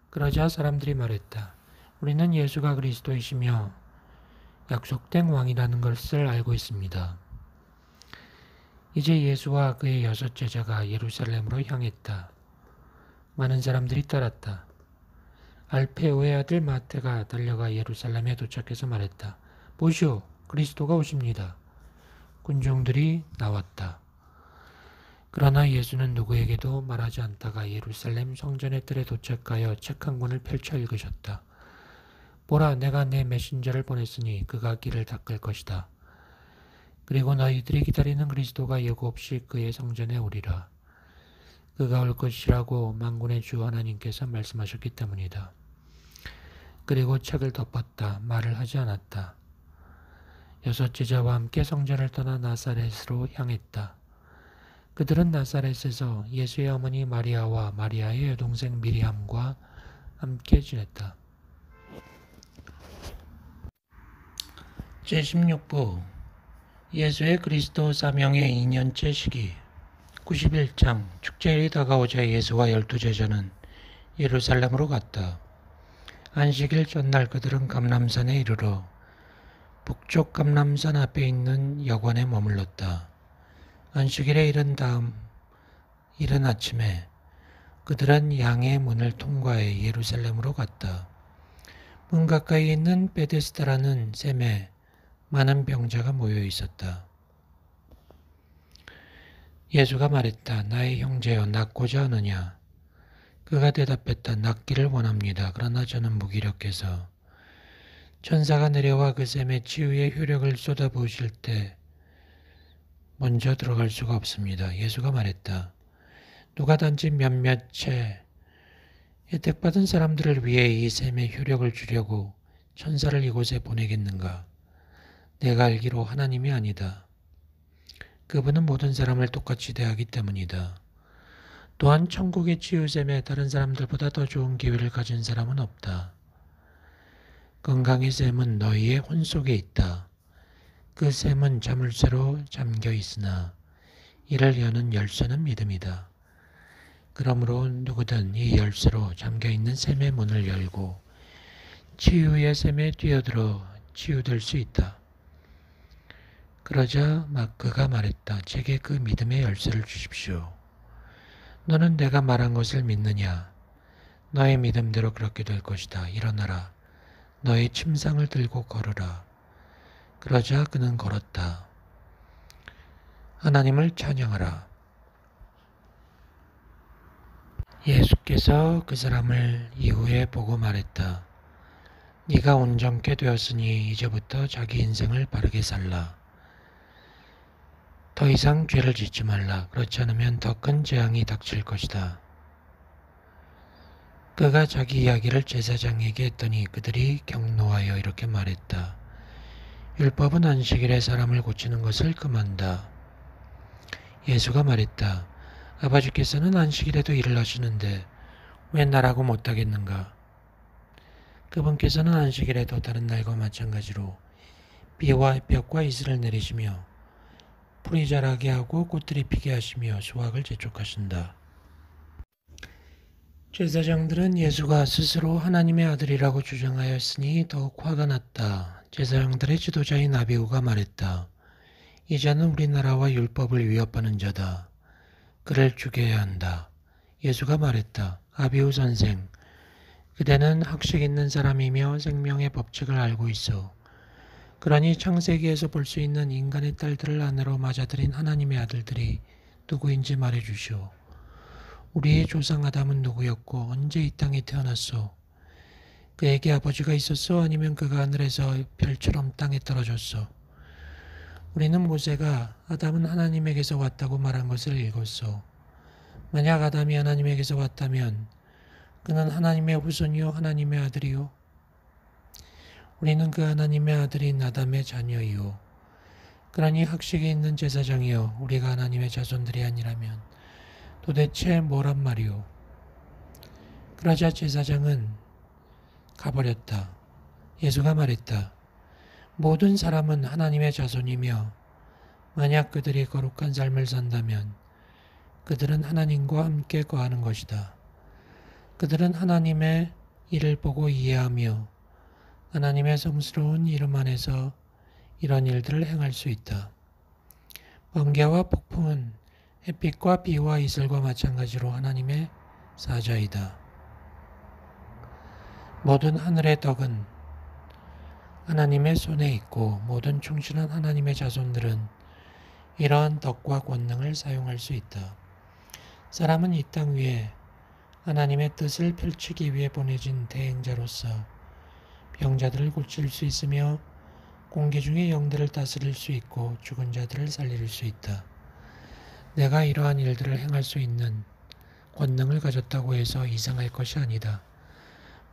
그러자 사람들이 말했다. 우리는 예수가 그리스도이시며 약속된 왕이라는 것을 알고 있습니다. 이제 예수와 그의 6 제자가 예루살렘으로 향했다. 많은 사람들이 따랐다. 알페오의 아들 마태가 달려가 예루살렘에 도착해서 말했다. 보시오, 그리스도가 오십니다. 군중들이 나왔다. 그러나 예수는 누구에게도 말하지 않다가 예루살렘 성전의 뜰에 도착하여 책 한 권을 펼쳐 읽으셨다. 보라, 내가 내 메신저를 보냈으니 그가 길을 닦을 것이다. 그리고 너희들이 기다리는 그리스도가 예고 없이 그의 성전에 오리라. 그가 올 것이라고 만군의 주 하나님께서 말씀하셨기 때문이다. 그리고 책을 덮었다. 말을 하지 않았다. 6 제자와 함께 성전을 떠나 나사렛으로 향했다. 그들은 나사렛에서 예수의 어머니 마리아와 마리아의 여동생 미리암과 함께 지냈다. 제16부 예수의 그리스도 사명의 2년째 시기 91장 축제일이 다가오자 예수와 12제자는 예루살렘으로 갔다. 안식일 전날 그들은 감람산에 이르러 북쪽 감람산 앞에 있는 여관에 머물렀다. 안식일에 이른 아침에 그들은 양의 문을 통과해 예루살렘으로 갔다. 문 가까이 있는 베데스다라는 샘에 많은 병자가 모여 있었다. 예수가 말했다. 나의 형제여, 낫고자 하느냐? 그가 대답했다. 낫기를 원합니다. 그러나 저는 무기력해서. 천사가 내려와 그 샘에 치유의 효력을 쏟아부으실 때 먼저 들어갈 수가 없습니다. 예수가 말했다. 누가 단지 몇몇 채 혜택받은 사람들을 위해 이 샘에 효력을 주려고 천사를 이곳에 보내겠는가? 내가 알기로 하나님이 아니다. 그분은 모든 사람을 똑같이 대하기 때문이다. 또한 천국의 치유샘에 다른 사람들보다 더 좋은 기회를 가진 사람은 없다. 건강의 샘은 너희의 혼 속에 있다. 그 샘은 자물쇠로 잠겨 있으나 이를 여는 열쇠는 믿음이다. 그러므로 누구든 이 열쇠로 잠겨 있는 샘의 문을 열고 치유의 샘에 뛰어들어 치유될 수 있다. 그러자 그가 말했다. 제게 그 믿음의 열쇠를 주십시오. 너는 내가 말한 것을 믿느냐? 너의 믿음대로 그렇게 될 것이다. 일어나라. 너의 침상을 들고 걸으라. 그러자 그는 걸었다. 하나님을 찬양하라. 예수께서 그 사람을 이후에 보고 말했다. 네가 온전케 되었으니 이제부터 자기 인생을 바르게 살라. 더 이상 죄를 짓지 말라. 그렇지 않으면 더 큰 재앙이 닥칠 것이다. 그가 자기 이야기를 제사장에게 했더니 그들이 격노하여 이렇게 말했다. 율법은 안식일에 사람을 고치는 것을 금한다. 예수가 말했다. 아버지께서는 안식일에도 일을 하시는데 왜 나라고 못하겠는가? 그분께서는 안식일에도 다른 날과 마찬가지로 비와 햇볕과 이슬을 내리시며 풀이 자라게 하고 꽃들이 피게 하시며 수확을 재촉하신다. 제사장들은 예수가 스스로 하나님의 아들이라고 주장하였으니 더욱 화가 났다. 제사장들의 지도자인 아비후가 말했다. 이 자는 우리나라와 율법을 위협하는 자다. 그를 죽여야 한다. 예수가 말했다. 아비후 선생, 그대는 학식 있는 사람이며 생명의 법칙을 알고 있어. 그러니 창세기에서 볼 수 있는 인간의 딸들을 아내로 맞아들인 하나님의 아들들이 누구인지 말해주시오. 우리의 조상 아담은 누구였고 언제 이 땅에 태어났소? 그에게 아버지가 있었어? 아니면 그가 하늘에서 별처럼 땅에 떨어졌어? 우리는 모세가 아담은 하나님에게서 왔다고 말한 것을 읽었소. 만약 아담이 하나님에게서 왔다면 그는 하나님의 후손이요 하나님의 아들이요. 우리는 그 하나님의 아들인 아담의 자녀이요. 그러니 학식이 있는 제사장이요 우리가 하나님의 자손들이 아니라면 도대체 뭐란 말이오? 그러자 제사장은 가버렸다. 예수가 말했다. 모든 사람은 하나님의 자손이며 만약 그들이 거룩한 삶을 산다면 그들은 하나님과 함께 거하는 것이다. 그들은 하나님의 일을 보고 이해하며 하나님의 성스러운 이름 안에서 이런 일들을 행할 수 있다. 번개와 폭풍은 햇빛과 비와 이슬과 마찬가지로 하나님의 사자이다. 모든 하늘의 덕은 하나님의 손에 있고 모든 충실한 하나님의 자손들은 이러한 덕과 권능을 사용할 수 있다. 사람은 이 땅 위에 하나님의 뜻을 펼치기 위해 보내진 대행자로서 병자들을 고칠 수 있으며 공기 중의 영들을 다스릴 수 있고 죽은 자들을 살릴 수 있다. 내가 이러한 일들을 행할 수 있는 권능을 가졌다고 해서 이상할 것이 아니다.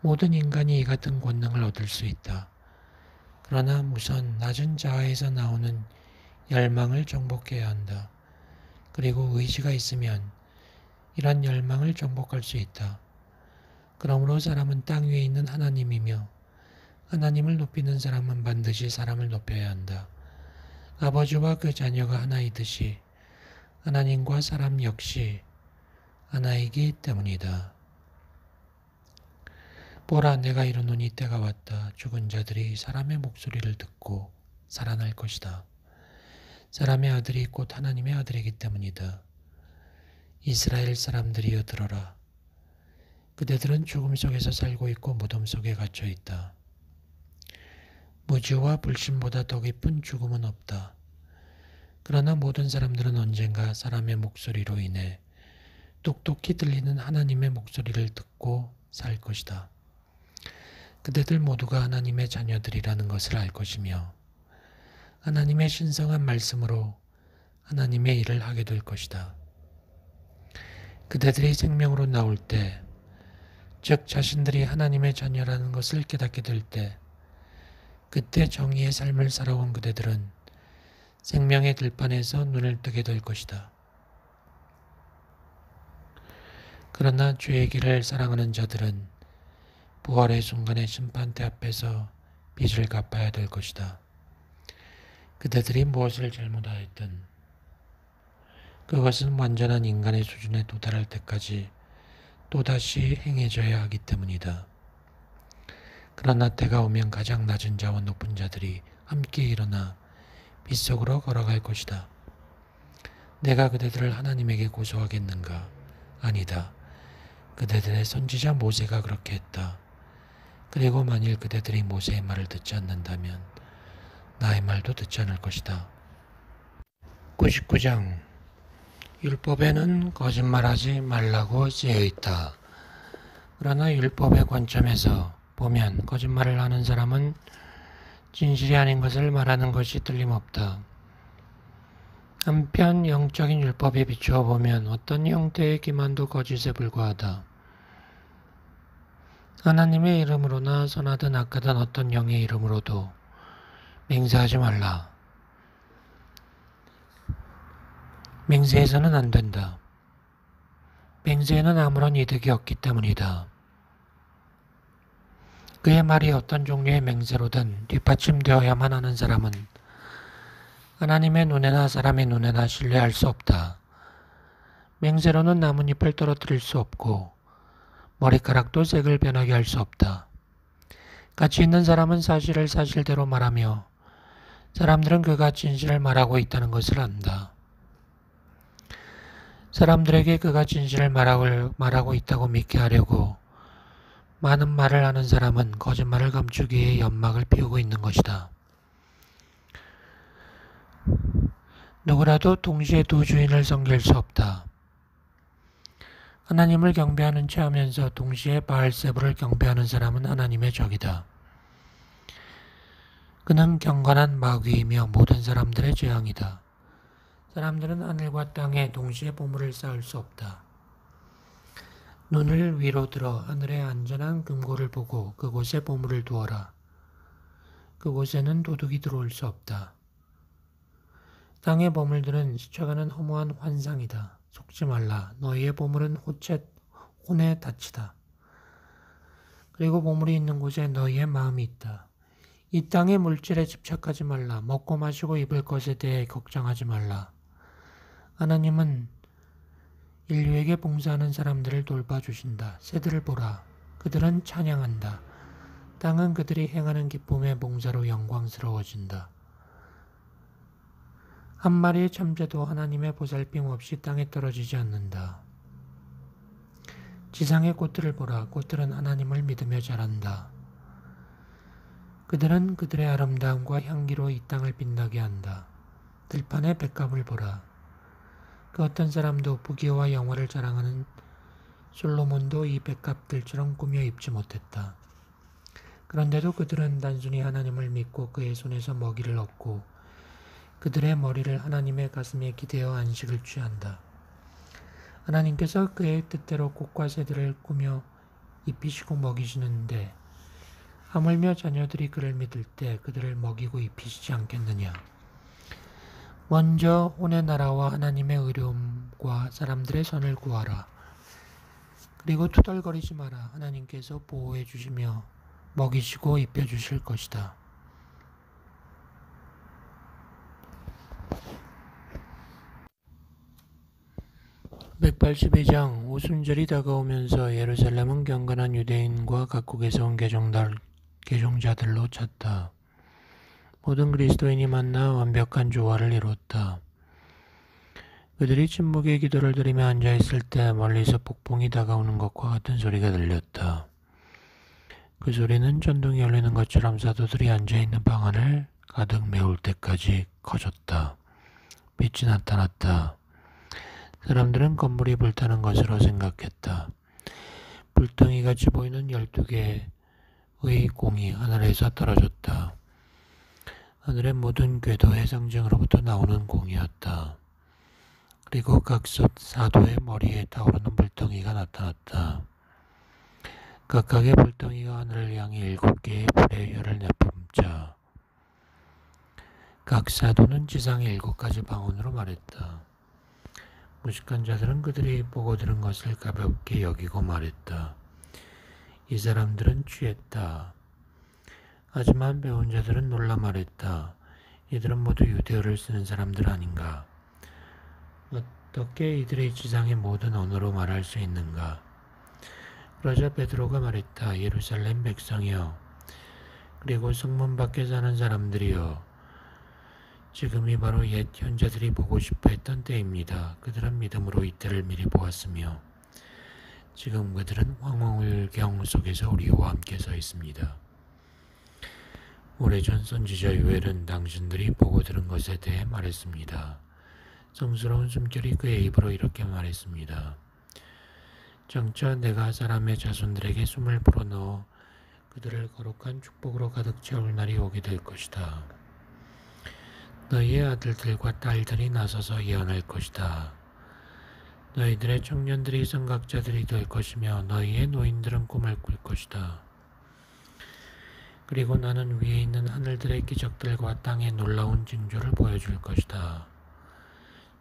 모든 인간이 이 같은 권능을 얻을 수 있다. 그러나 우선 낮은 자아에서 나오는 열망을 정복해야 한다. 그리고 의지가 있으면 이런 열망을 정복할 수 있다. 그러므로 사람은 땅 위에 있는 하나님이며 하나님을 높이는 사람은 반드시 사람을 높여야 한다. 아버지와 그 자녀가 하나이듯이 하나님과 사람 역시 하나이기 때문이다. 보라, 내가 이르노니 때가 왔다. 죽은 자들이 사람의 목소리를 듣고 살아날 것이다. 사람의 아들이 곧 하나님의 아들이기 때문이다. 이스라엘 사람들이여 들어라. 그대들은 죽음 속에서 살고 있고 무덤 속에 갇혀 있다. 무지와 불신보다 더 깊은 죽음은 없다. 그러나 모든 사람들은 언젠가 사람의 목소리로 인해 똑똑히 들리는 하나님의 목소리를 듣고 살 것이다. 그대들 모두가 하나님의 자녀들이라는 것을 알 것이며 하나님의 신성한 말씀으로 하나님의 일을 하게 될 것이다. 그대들이 생명으로 나올 때, 즉 자신들이 하나님의 자녀라는 것을 깨닫게 될 때, 그때 정의의 삶을 살아온 그대들은 생명의 들판에서 눈을 뜨게 될 것이다. 그러나 죄의 길을 사랑하는 자들은 부활의 순간의 심판대 앞에서 빚을 갚아야 될 것이다. 그대들이 무엇을 잘못하였든 그것은 완전한 인간의 수준에 도달할 때까지 또다시 행해져야 하기 때문이다. 그러나 때가 오면 가장 낮은 자와 높은 자들이 함께 일어나 빗속으로 걸어갈 것이다. 내가 그대들을 하나님에게 고소하겠는가? 아니다. 그대들의 선지자 모세가 그렇게 했다. 그리고 만일 그대들이 모세의 말을 듣지 않는다면 나의 말도 듣지 않을 것이다. 99장 율법에는 거짓말하지 말라고 쓰여 있다. 그러나 율법의 관점에서 보면 거짓말을 하는 사람은 진실이 아닌 것을 말하는 것이 틀림없다. 한편 영적인 율법에 비추어 보면 어떤 형태의 기만도 거짓에 불과하다. 하나님의 이름으로나 선하든 악하든 어떤 영의 이름으로도 맹세하지 말라. 맹세해서는 안 된다. 맹세에는 아무런 이득이 없기 때문이다. 그의 말이 어떤 종류의 맹세로든 뒷받침되어야만 하는 사람은 하나님의 눈에나 사람의 눈에나 신뢰할 수 없다. 맹세로는 나뭇잎을 떨어뜨릴 수 없고 머리카락도 색을 변하게 할 수 없다. 가치 있는 사람은 사실을 사실대로 말하며 사람들은 그가 진실을 말하고 있다는 것을 안다. 사람들에게 그가 진실을 말하고 있다고 믿게 하려고 많은 말을 하는 사람은 거짓말을 감추기 위해 연막을 피우고 있는 것이다. 누구라도 동시에 두 주인을 섬길 수 없다. 하나님을 경배하는 채 하면서 동시에 바알세불을 경배하는 사람은 하나님의 적이다. 그는 경건한 마귀이며 모든 사람들의 재앙이다. 사람들은 하늘과 땅에 동시에 보물을 쌓을 수 없다. 눈을 위로 들어 하늘의 안전한 금고를 보고 그곳에 보물을 두어라. 그곳에는 도둑이 들어올 수 없다. 땅의 보물들은 스쳐가는 허무한 환상이다. 속지 말라. 너희의 보물은 혼에 닫히다. 그리고 보물이 있는 곳에 너희의 마음이 있다. 이 땅의 물질에 집착하지 말라. 먹고 마시고 입을 것에 대해 걱정하지 말라. 하나님은 인류에게 봉사하는 사람들을 돌봐주신다. 새들을 보라. 그들은 찬양한다. 땅은 그들이 행하는 기쁨의 봉사로 영광스러워진다. 한 마리의 참새도 하나님의 보살핌 없이 땅에 떨어지지 않는다. 지상의 꽃들을 보라. 꽃들은 하나님을 믿으며 자란다. 그들은 그들의 아름다움과 향기로 이 땅을 빛나게 한다. 들판의 백합을 보라. 그 어떤 사람도 부귀와 영화를 자랑하는 솔로몬도 이 백합들처럼 꾸며 입지 못했다. 그런데도 그들은 단순히 하나님을 믿고 그의 손에서 먹이를 얻고 그들의 머리를 하나님의 가슴에 기대어 안식을 취한다. 하나님께서 그의 뜻대로 꽃과 새들을 꾸며 입히시고 먹이시는데 하물며 자녀들이 그를 믿을 때 그들을 먹이고 입히시지 않겠느냐. 먼저 혼의 나라와 하나님의 의로움과 사람들의 선을 구하라. 그리고 투덜거리지 마라. 하나님께서 보호해 주시며 먹이시고 입혀 주실 것이다. (182장) 오순절이 다가오면서 예루살렘은 경건한 유대인과 각국에서 온 개종자들로 찼다. 모든 그리스도인이 만나 완벽한 조화를 이뤘다. 그들이 침묵의 기도를 드리며 앉아있을 때 멀리서 폭풍이 다가오는 것과 같은 소리가 들렸다. 그 소리는 전동이 열리는 것처럼 사도들이 앉아있는 방 안을 가득 메울 때까지 커졌다. 빛이 나타났다. 사람들은 건물이 불타는 것으로 생각했다. 불덩이같이 보이는 12개의 공이 하늘에서 떨어졌다. 하늘의 모든 궤도의 상징으로부터 나오는 공이었다. 그리고 각 사도의 머리에 타오르는 불덩이가 나타났다. 각각의 불덩이가 하늘을 향해 7개의 불의 혀를 내뿜자 각 사도는 지상의 7가지 방언으로 말했다. 무식한 자들은 그들이 보고 들은 것을 가볍게 여기고 말했다. 이 사람들은 취했다. 하지만 배운 자들은 놀라 말했다. 이들은 모두 유대어를 쓰는 사람들 아닌가? 어떻게 이들이 지상의 모든 언어로 말할 수 있는가? 그러자 베드로가 말했다. 예루살렘 백성이여, 그리고 성문 밖에 사는 사람들이여, 지금이 바로 옛 현자들이 보고 싶어 했던 때입니다. 그들은 믿음으로 이때를 미리 보았으며 지금 그들은 황홀경 속에서 우리와 함께 서 있습니다. 오래전 선지자 요엘은 당신들이 보고 들은 것에 대해 말했습니다. 성스러운 숨결이 그의 입으로 이렇게 말했습니다. 장차 내가 사람의 자손들에게 숨을 불어넣어 그들을 거룩한 축복으로 가득 채울 날이 오게 될 것이다. 너희의 아들들과 딸들이 나서서 예언할 것이다. 너희들의 청년들이 선각자들이 될 것이며 너희의 노인들은 꿈을 꿀 것이다. 그리고 나는 위에 있는 하늘들의 기적들과 땅의 놀라운 징조를 보여줄 것이다.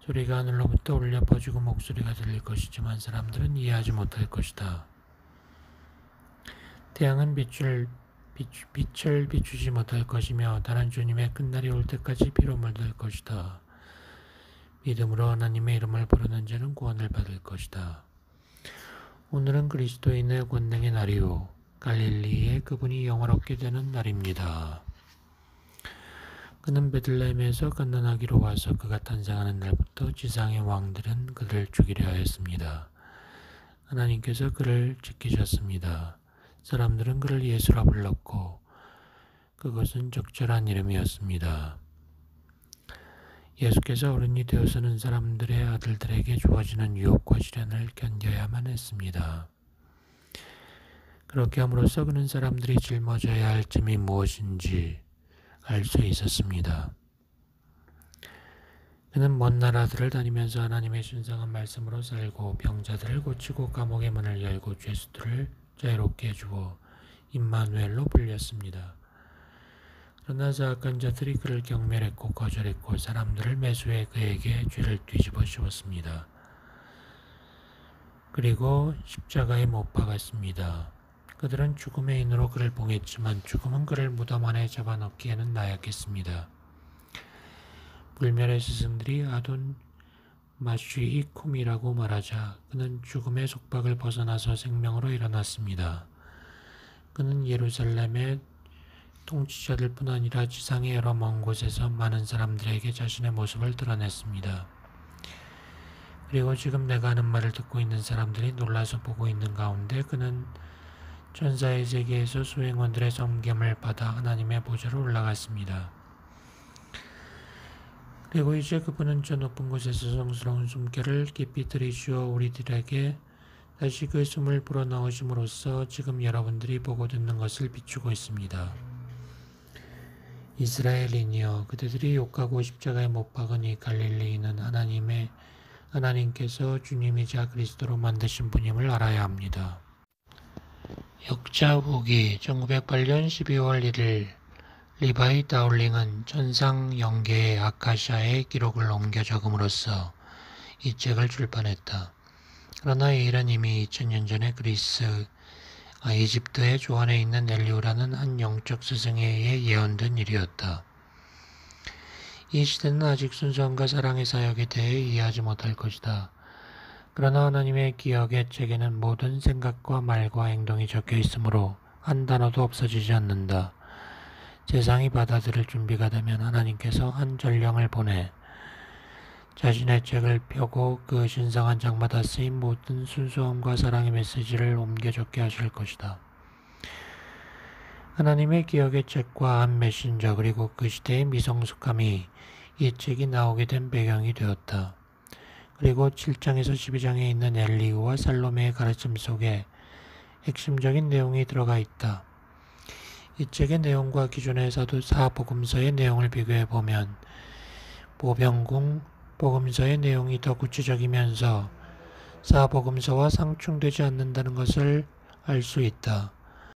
소리가 하늘로부터 울려 퍼지고 목소리가 들릴 것이지만 사람들은 이해하지 못할 것이다. 태양은 빛을 비추지 못할 것이며 다른 주님의 끝날이 올 때까지 피로 물들 것이다. 믿음으로 하나님의 이름을 부르는 자는 구원을 받을 것이다. 오늘은 그리스도인의 권능의 날이요 갈릴리에 그분이 영화롭게 되는 날입니다. 그는 베들레헴에서 갓난아기로 와서 그가 탄생하는 날부터 지상의 왕들은 그를 죽이려 하였습니다. 하나님께서 그를 지키셨습니다. 사람들은 그를 예수라 불렀고 그것은 적절한 이름이었습니다. 예수께서 어른이 되어서는 사람들의 아들들에게 주어지는 유혹과 시련을 견뎌야만 했습니다. 그렇게 함으로써 그는 사람들이 짊어져야 할 짐이 무엇인지 알 수 있었습니다. 그는 먼 나라들을 다니면서 하나님의 신성한 말씀으로 살고 병자들을 고치고 감옥의 문을 열고 죄수들을 자유롭게 해주고 임마누엘로 불렸습니다. 그러나 사악한 자들이 그를 경멸했고 거절했고 사람들을 매수해 그에게 죄를 뒤집어 씌웠습니다. 그리고 십자가에 못 박았습니다. 그들은 죽음의 인으로 그를 봉했지만 죽음은 그를 무덤 안에 잡아넣기에는 나약했습니다. 불멸의 스승들이 아돈 마쉬이쿰이라고 말하자 그는 죽음의 속박을 벗어나서 생명으로 일어났습니다. 그는 예루살렘의 통치자들뿐 아니라 지상의 여러 먼 곳에서 많은 사람들에게 자신의 모습을 드러냈습니다. 그리고 지금 내가 하는 말을 듣고 있는 사람들이 놀라서 보고 있는 가운데 그는 천사의 세계에서 수행원들의 섬김을 받아 하나님의 보좌로 올라갔습니다. 그리고 이제 그분은 저 높은 곳에서 성스러운 숨결을 깊이 들이쉬어 우리들에게 다시 그 숨을 불어넣으심으로써 지금 여러분들이 보고 듣는 것을 비추고 있습니다. 이스라엘이니여 그대들이 욕하고 십자가에 못 박으니 갈릴리인은 하나님께서 주님이자 그리스도로 만드신 분임을 알아야 합니다. 역자 후기 1908년 12월 1일 리바이 다울링은 천상 영계의 아카샤의 기록을 옮겨 적음으로써 이 책을 출판했다. 그러나 이 일은 이미 2000년 전에 이집트의 조안에 있는 엘리후라는 한 영적 스승에 의해 예언된 일이었다. 이 시대는 아직 순수함과 사랑의 사역에 대해 이해하지 못할 것이다. 그러나 하나님의 기억의 책에는 모든 생각과 말과 행동이 적혀 있으므로 한 단어도 없어지지 않는다. 세상이 받아들일 준비가 되면 하나님께서 한 전령을 보내 자신의 책을 펴고 그 신성한 장마다 쓰인 모든 순수함과 사랑의 메시지를 옮겨 적게 하실 것이다. 하나님의 기억의 책과 한 메신저 그리고 그 시대의 미성숙함이 이 책이 나오게 된 배경이 되었다. 그리고 7장에서 12장에 있는 엘리후와 살로메의 가르침 속에 핵심적인 내용이 들어가 있다. 이 책의 내용과 기존의 사복음서의 내용을 비교해 보면 보병궁 복음서의 내용이 더 구체적이면서 사복음서와 상충되지 않는다는 것을 알 수 있다.